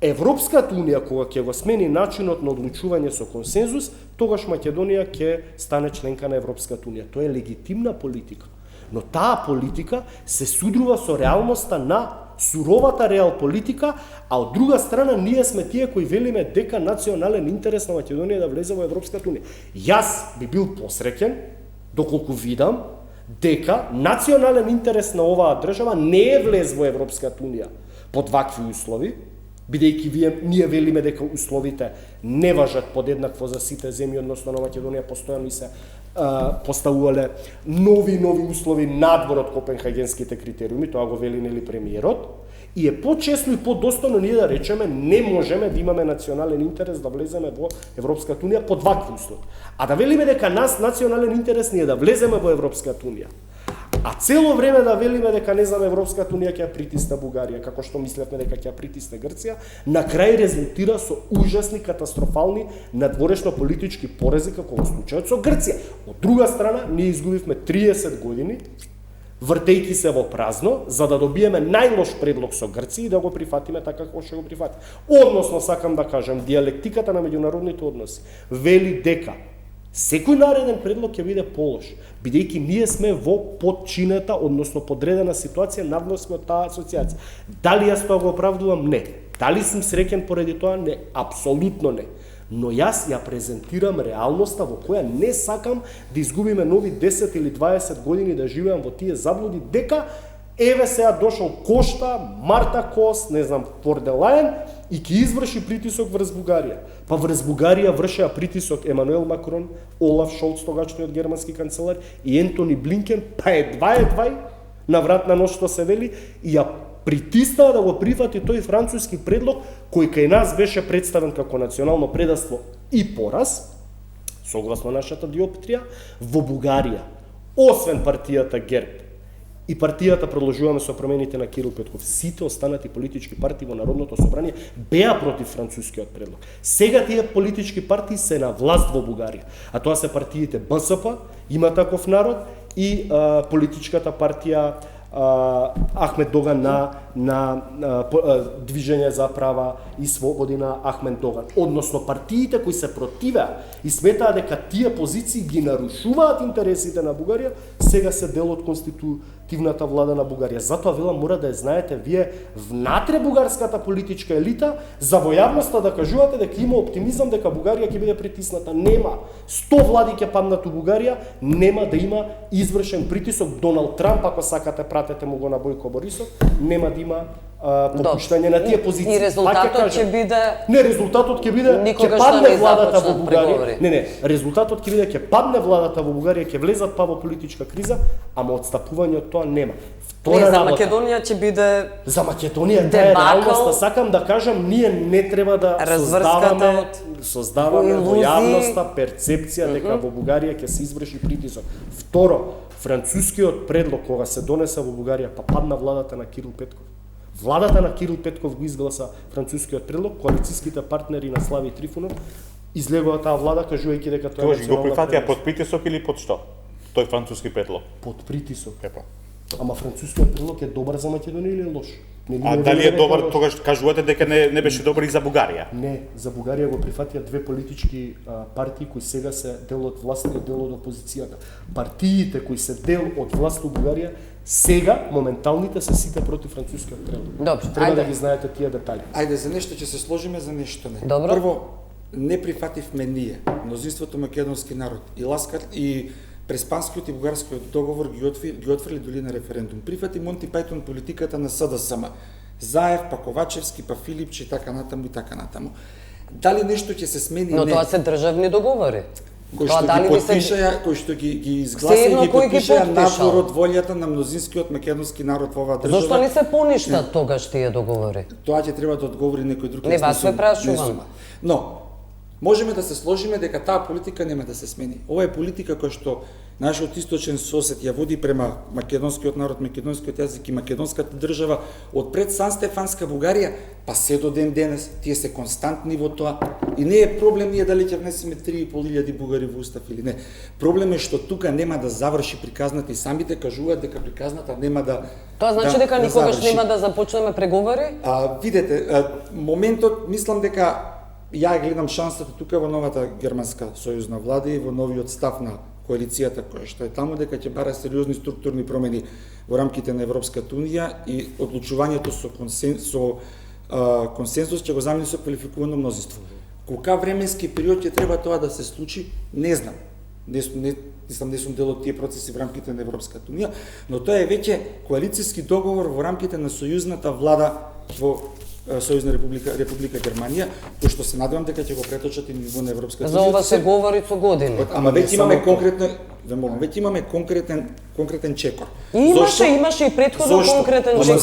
Европската Унија, кога ќе го смени начинот на одлучување со консензус, тогаш Македонија ќе стане членка на Европската Унија. Тоа е легитимна политика. Но таа политика се судрува со реалноста на суровата реал политика, а од друга страна ние сме тие кои велиме дека национален интерес на Македонија да влезе во Европската Унија. Јас би бил посреќен доколку видам дека национален интерес на оваа држава не е влез во Европската Унија под вакви услови, бидејќи ние велиме дека условите не важат подеднакво за сите земји, односно на Македонија постојано и се поставувале нови услови надвор од копенхагенските критериуми, тоа го вели нели премиерот, и е почесно и подостојно ние да речеме не можеме да имаме национален интерес да влеземе во Европската Унија под вакви услови. А да велиме дека нас национален интерес ни е да влеземе во Европската Унија. А цело време да велиме дека не знам Европската Унија ќе ја притисне Бугарија, како што мислевме дека ќе ја притисне Грција, на крај резултира со ужасни, катастрофални надворешно политички порези како во случајот со Грција. Од друга страна, ние изгубивме 30 години вртејки се во празно, за да добиеме најлош предлог со Грција и да го прифатиме така како што го прифатиме. Односно, сакам да кажам, диалектиката на меѓународните односи вели дека секој нареден предлог ќе биде полош, бидејќи ние сме во подчинета, односно подредена ситуација, надвор од таа асоциација. Дали јас тоа го оправдувам? Не. Дали сум среќен поради тоа? Не, апсолутно не. Но јас ја презентирам реалноста во која не сакам да изгубиме нови 10 или 20 години да живеам во тие заблуди, дека еве сега дошол Кошта, Марта Кос, не знам, Форделајен и ќе изврши притисок врз Бугарија. Па врз Бугарија вршеа притисок Емануел Макрон, Олаф Шолц, тогачниот германски канцелар, и Ентони Блинкен, па едва на врат на нож што се вели, и ја притиснаа да го прифати тој француски предлог кој кај нас беше представен како национално предавство и пораз, согласно нашата диоптрија, во Бугарија. Освен партијата ГЕРБ и партијата Продолжуваме со промените на Кирил Петков, сите останати политички партии во Народното собрание беа против францускиот предлог. Сега тие политички партии се на власт во Бугарија, а тоа се партиите БСП, Има таков народ и политичката партија Ахмед Доган на Движење за права и свободи на Ахмед Доган. Односно партиите кои се противеа и сметаа дека тие позиции ги нарушуваат интересите на Бугарија, сега се дел од конститутивната влада на Бугарија. Затоа велам, мора да ја знаете вие внатре бугарската политичка елита, за во јавноста да кажувате дека има оптимизам дека Бугарија ќе биде притисната. Нема. 100 влади ќе паднат у Бугарија, нема да има извршен притисок. Доналд Трамп, ако сакате, пратете му го на Бојко Борисов, нема да има попуштање на тие позиции. И резултатот ќе биде... Не, резултатот ќе биде ќе падне владата во Бугарија. Не, резултатот ќе биде ќе падне владата во Бугарија, ќе влезат па во политичка криза, ама отстапување од тоа нема. За Македонија ќе биде... За Македонија таа е реалноста. Сакам да кажам, ние не треба да создаваме во јавноста перцепција дека во Бугарија ќе се изврши притисок. Второ, францускиот предлог кога се донесе во Бугарија, па падна владата на Кирил Петков. Владата на Кирил Петков го изгласа францускиот предлог, коалицијските партнери на Слави Трифунов излегува таа влада кажувајќи дека тоа е го прифатија под притисок или под што? Тој француски предлог. Под притисок. Епа. Ама францускиот предлог е добар за Македонија или е лош? А дали е добар, тогаш кажувате дека не беше добар и за Бугарија? Не, за Бугарија го прифатија две политички партии кои сега се дел од власта и дел од опозицијата. Партиите кои се дел од власт у Бугарија сега моменталните се сите против францускиот предлог. Добро, Треба ајде. да ги знаете тие детали. Ајде, за нешто ќе се сложиме, за нешто не. Добро. Прво, не прифативме ние, мнозинството македонски народ, и Преспанскиот и Бугарскиот договор ги отфрли дури на референдум. Прифати Монти Пајтон политиката на СДСМ. Заев, па Ковачевски, па Филипче и така натаму и така натаму. Дали нешто ќе се смени? Но не. тоа се државни договори. Кој Тоа што дали ги ви се- подпишаја, кој што ги изгласа и Сеедно ги кој ги подпишаја подпишал. надвор од волјата на мнозинскиот македонски народ во оваа држава. Зошто не се поништат тогаш тие договори? Тоа ќе треба да одговори некој друг. Не, јас вас ве сум- прашувам. не сум. Но, можеме да се сложиме дека таа политика нема да се смени. Ова е политика која што нашиот источен сосед ја води према македонскиот народ, македонскиот јазик и македонската држава од пред Сан Стефанска Бугарија, па се до ден денес, тие се константни во тоа. И не е проблем ние дали ќе внесеме 3.500 бугари во устав или не. Проблем е што тука нема да заврши приказната и самите кажуваат дека приказната нема да Тоа значи дека да никогаш заврши. нема да започнеме преговори? Видете, моментот, мислам дека ја гледам шансата тука во новата германска сојузна влада и во новиот став на коалицијата која што е таму, дека ќе бара сериозни структурни промени во рамките на Европската унија и одлучувањето со консензус ќе го замени со квалификувано мнозинство. Колка временски период ќе треба тоа да се случи, не знам. Не сум дел од тие процеси во рамките на Европската унија, но тоа е веќе коалицијски договор во рамките на сојузната влада во Сојузна Република Германија, кој што се надевам дека ќе го преточат и ниво на Европската За ова се говори со години. Ама Не веќе само имаме тоа. конкретно, веќе имаме конкретен чекор. Имаше и претходно конкретен Ама чекор.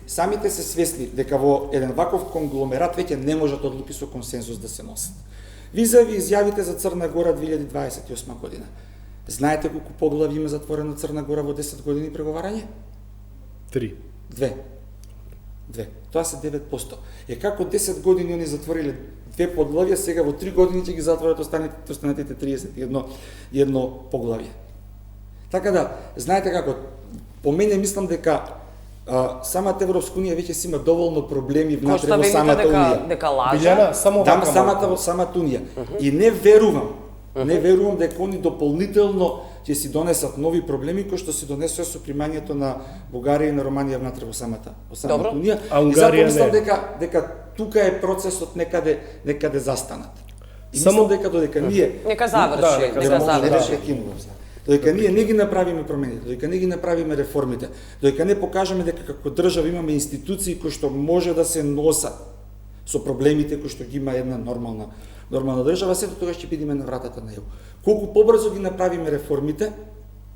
самите се свесни дека во еден ваков конгломерат веќе не можат одлуки со консензус да се носат. Визави изјавите за Црна Гора 2028 година. Знаете колку поглави има затворено Црна Гора во 10 години преговарање? 3. 2. Тоа се 9%. Е како 10 години они затвориле 2 поглавја, сега во 3 години ќе ги затворат останатите 31 поглавје. Така да, знаете како, по мене мислам дека самата Европска унија веќе си има доволно проблеми внатре во самата унија. дека лажа. Билјана, само Там вака во самата унија. И не верувам дека они дополнително ќе си донесат нови проблеми кои што си донесоа со примањето на Бугарија и на Романија внатре во самата Добро. унија. А И Унгарија затоа мислам не. дека тука е процесот некаде застанат. И Само- мислам дека додека ние Нека заврши, нека нека заврши. додека ние не ги направиме промените, додека не ги направиме реформите, додека не покажеме дека како држава имаме институции кои што може да се носат со проблемите кои што ги има една нормална држава, сето тогаш ќе бидеме на вратата на ЕУ. Колку побрзо ги направиме реформите,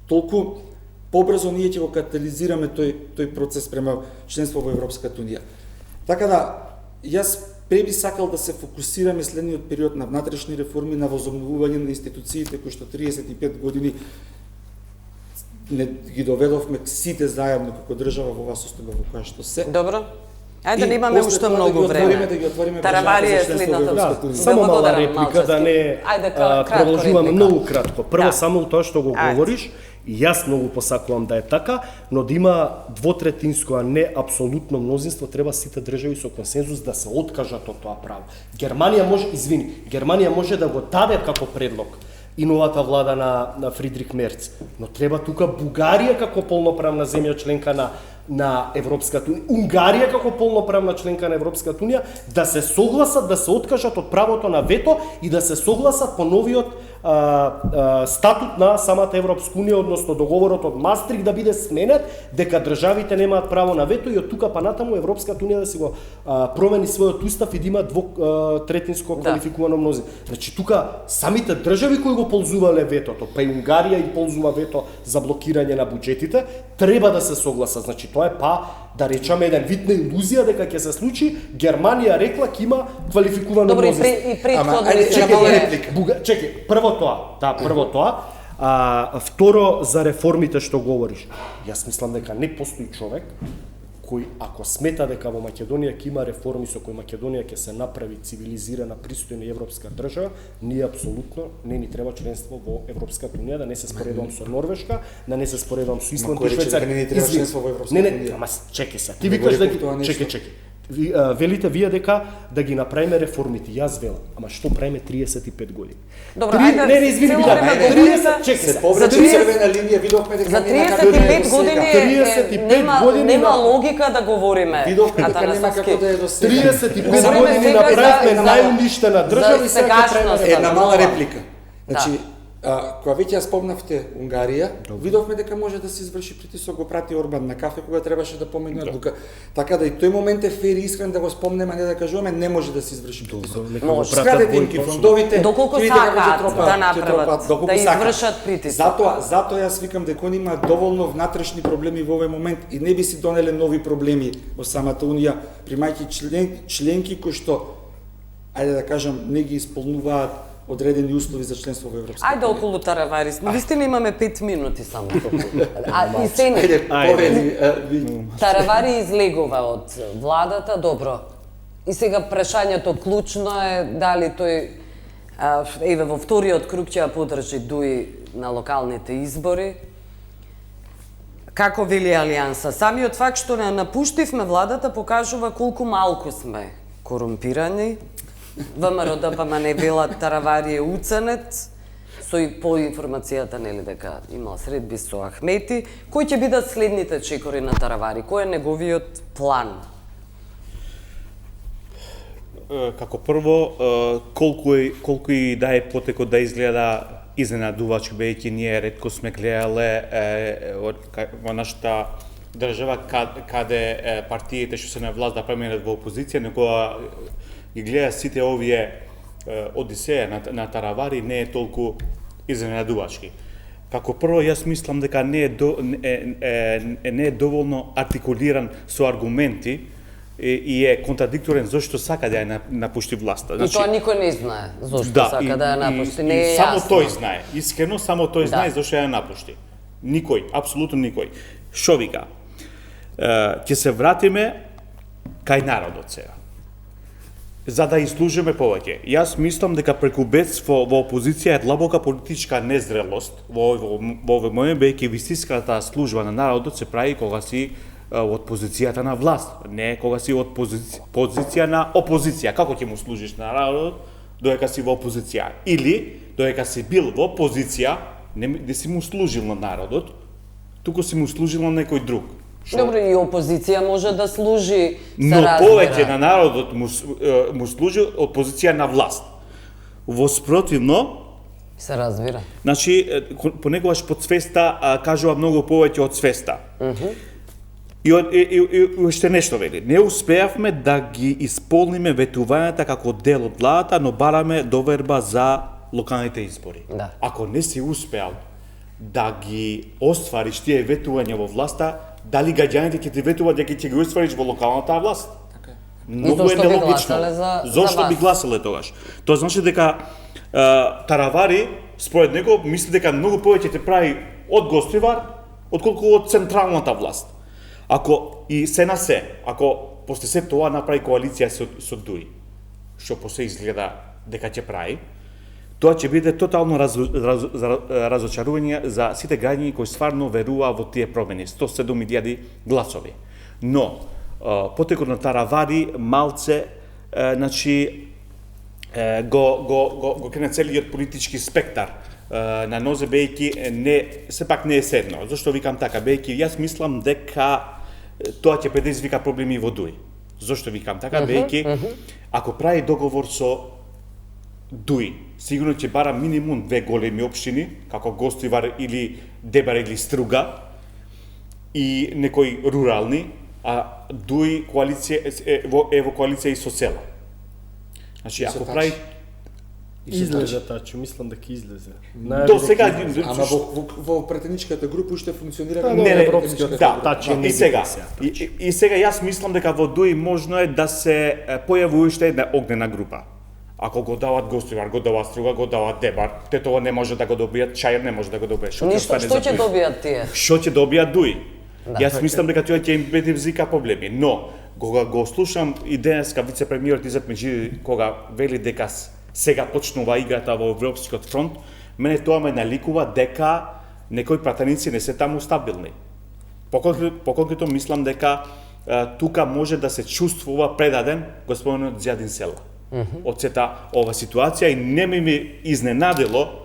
толку побрзо ние ќе го катализираме тој процес према членство во Европската унија. Така да, јас би сакал да се фокусираме следниот период на внатрешни реформи, на возобновување на институциите кои што 35 години не ги доведовме сите заедно како држава во оваа состојба во која што се. Добро. Ајде И да имаме после уште тоа многу време. Да ги отвориме Таравари е прашањата за членство во следната. Европската Да, унија. само мала благодарам, реплика, да Малчевски. не Ајде, кратко продолжувам реплика. многу кратко. Прво, Да. само тоа што го Ајде. говориш, и јас многу посакувам да е така, но да има двотретинско, а не апсолутно мнозинство, треба сите држави со консензус да се откажат од тоа право. Германија може да го даде како предлог и новата влада на Фридрих Мерц, но треба тука Бугарија како полноправна земја членка на Европската унија, Унгарија како полноправна членка на Европската унија, да се согласат, да се откажат од правото на вето и да се согласат по новиот статут на самата Европска унија, односно договорот од Мастрихт да биде сменет, дека државите немаат право на вето и од тука па натаму Европската унија да си го промени својот устав и да има двотретинско квалификувано мнозинство. Значи тука самите држави кои го ползувале ветото, па и Унгарија и ползува вето за блокирање на буџетите, треба да се согласат. Значи тоа е да речеме еден вид на илузија дека ќе се случи. Германија рекла ќе има квалификувано Добро, мнозинство. и претходно Чекај, Прво тоа, второ за реформите што говориш. Јас мислам дека не постои човек кој ако смета дека во Македонија ќе има реформи со кои Македонија ќе се направи цивилизирана, пристојна европска држава, ние апсолутно не ни треба членство во Европската унија, да не се споредувам со Норвешка, да не се споредувам со Исланд и Швајцарија. Не ни треба членство во Европската унија. Не, ама чекај се. Ти викаш да ги чекај. Велите вие дека да ги направиме реформите. Јас велам, ама што правиме 35 години? Добро, не, извини, цело да, време 30, чекај се. Се повреди црвена линија, видовме дека За нема како 35 години 35 години нема логика да говориме. Видовме дека нема Атанасовски. како да е до сега. 35 Говориме години сега направивме за- најуништена држава и сега ќе сегашност. правиме Една мала реплика. Значи, Да. кога веќе ја спомнавте Унгарија, видовме дека може да се изврши притисок, го прати Орбан на кафе кога требаше да помине одлука. Така да и тој момент е фер и искрен да го спомнеме, не да кажуваме не може да се изврши притисок. Може. Скрадете им ги фондовите, Доколку ќе видите како ќе сакаат тропаат, да ќе направат, тропаат, доколку да сакаат. извршат притисок. Затоа јас викам дека они има доволно внатрешни проблеми во овој момент и не би си донеле нови проблеми во самата Унија, примајќи членки кои што, ајде да кажам, не ги исполнуваат одредени услови за членство во Европската Ајде околу Таравари. Вистина имаме 5 минути само. И се Ајде, повели, Таравари излегува од владата, добро. И сега прашањето клучно е дали тој еве во вториот круг ќе ја подржи Дуи на локалните избори. Како вели Алијанса? Самиот факт што не напуштивме владата покажува колку малку сме корумпирани. ВМРО ДПМН вела Таравари е уценет, со и по информацијата нели дека имал средби со Ахмети. Кои ќе бидат следните чекори на Таравари? Кој е неговиот план? Како прво, колку и да е потекот да изгледа изненадувачки, бидејќи ние ретко сме гледале во нашата држава каде партиите што се на власт да преминат во опозиција, некога ги гледа сите овие одисеја на Таравари не е толку изненадувачки. Како прво, јас мислам дека не е доволно артикулиран со аргументи и е контрадикторен зашто сака да ја напушти власта. И тоа никој не знае зошто сака да ја напушти, не е само јасно. тој знае, искрено само тој знае зашто ја напушти. Никој, апсолутно никој. Шо вика? Ќе се вратиме кај народот сега. За да изслужиме повеќе. Јас мислам дека преку бедство во опозиција е длабока политичка незрелост во овој момент, бидејќи вистинската служба на народот се прави кога си од позицијата на власт, не кога си од позиција на опозиција. Како ќе му служиш на народот додека си во опозиција? Или додека си бил во опозиција, не си му служил на народот, туку си му служил на некој друг. Добро, и опозиција може да служи, се Но разбира. повеќе на народот му служи од позиција на власт. Во спротивно, Се разбира. значи, понекогаш подсвеста кажува многу повеќе од свеста. И уште нешто вели. Не успеавме да ги исполниме ветувањата како дел од владата, но бараме доверба за локалните избори. Да. Ако не си успеал да ги оствариш тие ветувања во власта, дали граѓаните ќе ти ветуваат дека ќе ги оствариш во локалната власт? Многу е зошто би нелогично. гласале за Зошто би вас? гласале тогаш? Тоа значи дека Таравари, според него, мисли дека многу повеќе те прави од Гостивар, отколку од централната власт. Ако и се на се, ако после се тоа направи коалиција со Дуи, што после изгледа дека ќе прави, тоа ќе биде тотално разочарување за сите граѓани кои стварно веруваа во тие промени, 107.000 гласови. Но, потекот на Таравари малце, значи, го крене целиот политички спектар на нозе, бејќи сепак не е седно. Зошто викам така? Бејќи јас мислам дека тоа ќе предизвика проблеми во Дуи. Зошто викам така? Бејќи ако прави договор со Дуи, сигурно ќе бара минимум 2 големи општини, како Гостивар или Дебар или Струга, и некои рурални, а Дуи коалиција е во коалиција и со села. Значи, ако прави Излезе тачу, мислам дека излезе. до сега Ама во претеничката група уште функционира Да, не, европскиот да, тачи не и сега, биде и сега јас мислам дека во Дуи можно е да се појави уште една огнена група. Ако го дават Гостивар, го дават Струга, го дават Дебар, те тоа не може да го добијат, Чајер не може да го добие. Ништо, што ќе добијат тие? Што ќе добијат Дуи? Јас мислам дека тоа ќе им предизвика проблеми, но кога го слушам и денеска вице-премиерот Изет Меджиди кога вели дека сега почнува играта во Европскиот фронт, мене тоа ме наликува дека некои пратеници не се таму стабилни. Поконкретно мислам дека тука може да се чувствува предаден господинот Зијадин Села. Од сета ова ситуација и не ми изненадило,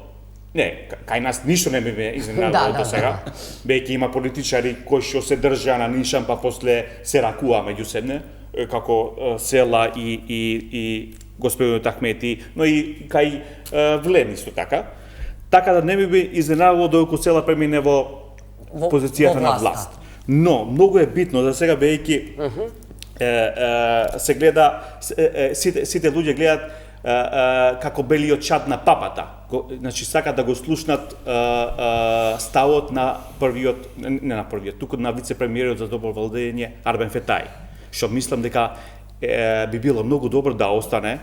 не, кај нас ништо не ми изненадило до сега, бејќи има политичари кои што се држа на нишан па после се ракува меѓусебно, како Села и господинот Ахмети, но и кај Влен исто така. Така да не ми би изненадило доколку Села премине во позицијата на власт. Но многу е битно за сега бејќи се гледа сите луѓе гледаат како белиот чад на папата. Значи сака да го слушнат ставот на првиот, не на првиот, туку на вице-премиерот за добро владење Арбен Фетај. Што мислам дека би било многу добро да остане,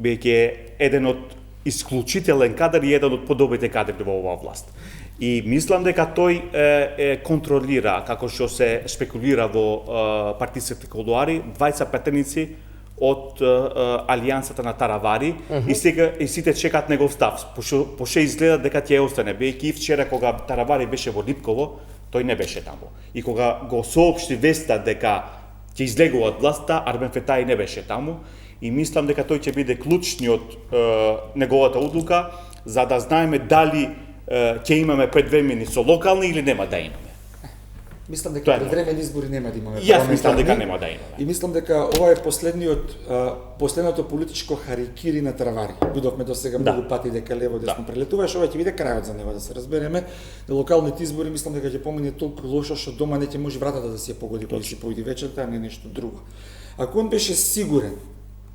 бејќи еден од исклучителен кадар и еден од подобрите кадри во оваа власт. И мислам дека тој контролира, како што се спекулира во партиските кулуари, двајца претеници од алијансата на Таравари и сите чекат негов став, пошто изгледа дека ќе остане, бејќи вчера кога Таравари беше во Липково, тој не беше таму. И кога го соопшти веста дека ќе излегува од власта, Арбен Фетај не беше таму и мислам дека тој ќе биде клучниот неговата одлука за да знаеме дали ќе имаме предвремени со локални или нема да имаме. Мислам дека предвремени избори нема да имаме. Јас мислам дека нема да имаме. И мислам дека ова е последното политичко харикири на Таравари. Видовме до сега многу пати дека лево десно прелетуваш, ова ќе биде крајот за него, да се разбереме. На локалните избори мислам дека ќе помине толку лошо што дома не ќе може вратата да си ја погоди кој си поиди вечерта, а не нешто друго. Ако он беше сигурен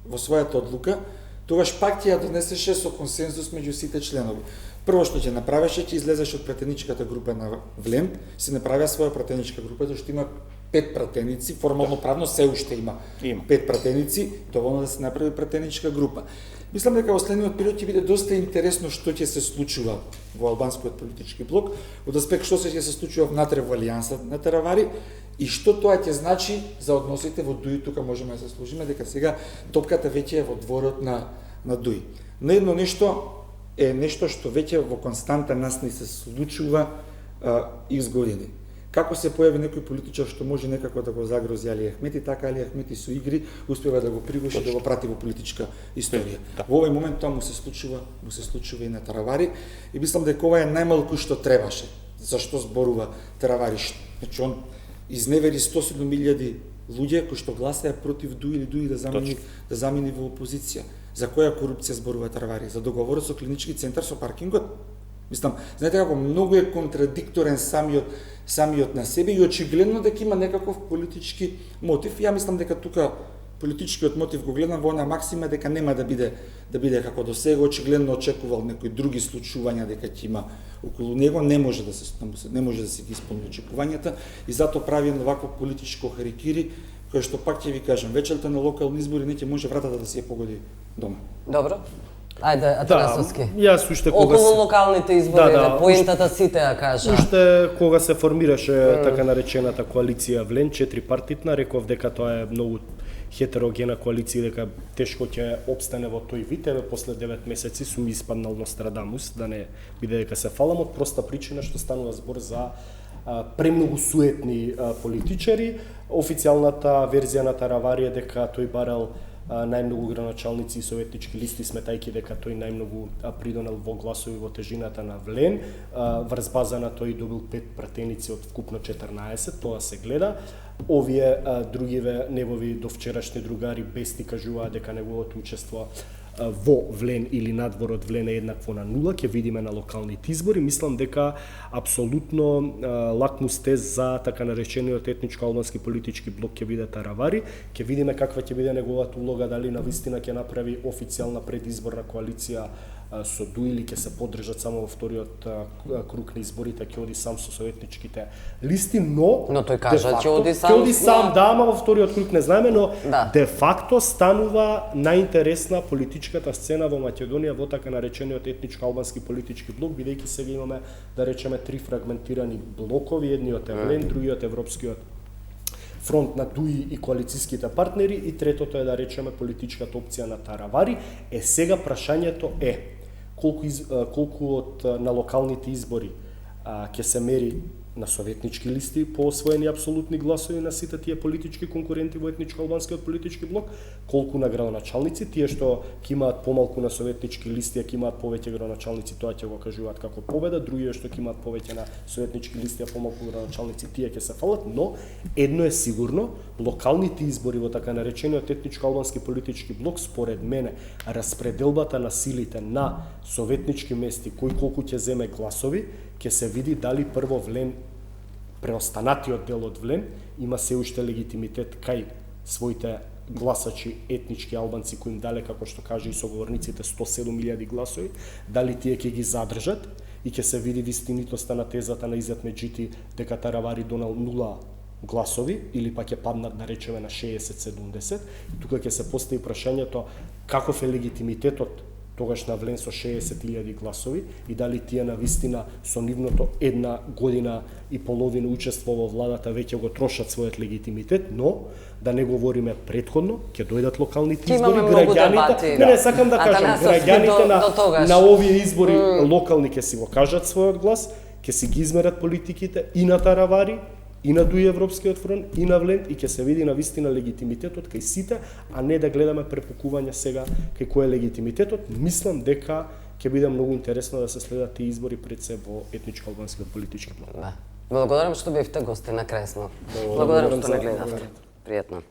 во својата одлука, тогаш пак ќе ја донесеше со консензус меѓу сите членови. Прво што ќе направеше, ќе излезеше од пратеничката група на Влен, се направија своја пратеничка група, зашто има 5 пратеници, формално правно се уште има 5 пратеници, доволно да се направи пратеничка група. Мислам дека во следниот период ќе биде доста интересно што ќе се случува во албанскиот политички блок, од аспект што ќе се случува внатре во алијанса на Таравари и што тоа ќе значи за односите во Дуи. Тука можеме да се служиме дека сега топката веќе е во дворот на Дуи. Но едно нешто е нешто што веќе во константа нас не се случува из години. Како се појави некој политичар што може некако да го загрози Али Ахмети, така Али Ахмети со игри успева да го пригуши, да го прати во политичка историја. Во овој момент тоа му се случува и на Таравари и мислам дека ова е најмалку што требаше. Зашто зборува Таравари? Значи он изневери 107.000 луѓе кои што гласаја против Дуи или Дуи да замени во опозиција. За која корупција зборува Таравари? За договорот со клинички центар со паркингот? Мислам, знаете како многу е контрадикторен самиот на себе и очигледно дека има некаков политички мотив. Ја мислам дека тука политичкиот мотив го гледам во она максима дека нема да биде како до сега. Очигледно очекувал некои други случувања дека ќе има околу него, не може да се ги исполни очекувањата и затоа прави вакво политичко харикири кој што пак ќе ви кажам, вечерта на локални избори не ќе може вратата да се ја погоди дома. Добро. Ајде, Атанасовски. Јас уште кога околу локалните избори, поентата сите ја кажа. Уште кога се формираше така наречената коалиција Влен, 4-партитна, реков дека тоа е многу хетерогена коалиција, дека тешко ќе обстане во тој вид. Еве после 9 месеци сум испаднал Нострадамус, да не биде дека се фалам од проста причина што станува збор за премногу суетни политичари. Официјалната верзија на Таравари е дека тој барал најмногу граначалници и советнички листи, сметајќи дека тој најмногу придонел во гласови во тежината на Влен. Врз база на тој добил 5 пратеници од вкупно 14, тоа се гледа. Овие другиве негови довчерашни другари бести кажуваат дека неговото учество во Влен или надвор од Влен е еднакво на 0, ќе видиме на локалните избори. Мислам дека апсолутно лакмус тест за така наречениот етничко-албански политички блок ќе биде Таравари. Ќе видиме каква ќе биде неговата улога, дали навистина ќе направи официјална предизборна коалиција со Дуи или ќе се поддржат само во вториот круг на изборите, ќе оди сам со советничките листи, но тој кажа де ќе оди факто, сам. Ќе оди сам, да, ама во вториот круг не знаеме, но Да. де факто станува најинтересна политичката сцена во Македонија во така наречениот етничко-албански политички блок, бидејќи сега имаме, да речеме, три фрагментирани блокови, едниот е Влен, другиот Европскиот фронт на Дуи и коалицијските партнери и третото е, да речеме, политичката опција на Таравари. Сега прашањето е колку од на локалните избори ќе се мери на советнички листи по освоени апсолутни гласови на сите тие политички конкуренти во етничко-албанскиот политички блок, колку на градоначалници, тие што ќе имаат помалку на советнички листи, а ќе имаат повеќе градоначалници, тоа ќе го кажуваат како победа, другите што ќе имаат повеќе на советнички листи, а помалку градоначалници, тие ќе се фалат, но едно е сигурно, локалните избори во така наречениот етничко-албански политички блок, според мене, распределбата на силите на советнички мести, кој колку ќе земе гласови, ќе се види дали прво Влен, преостанатиот дел од Влен, има се уште легитимитет кај своите гласачи етнички албанци кои им дале, како што кажа и соговорниците, 107.000 гласови, дали тие ќе ги задржат и ќе се види вистинитоста на тезата на Изет Меджити дека Таравари донал 0 гласови или пак ќе паднат, да речеме, на 60-70. Тука ќе се постави прашањето каков е легитимитетот тогаш на Влен со 60.000 гласови и дали тие на вистина со нивното една година и половина учество во владата веќе го трошат својот легитимитет, но да не говориме претходно, ќе дојдат локалните избори, граѓаните, не, сакам да кажам, граѓаните на овие избори локални ќе си го кажат својот глас, ќе си ги измерат политиките и на Таравари, и на Дуи Европскиот фронт, и на Влен, и ќе се види на вистина легитимитетот кај сите, а не да гледаме препукување сега кај кој е легитимитетот. Мислам дека ќе биде многу интересно да се следат тие избори пред се во етничко-албанскиот политички блок. Да. Благодарам што бевте гости на крај смо. Благодарам што не гледавте. Пријатно.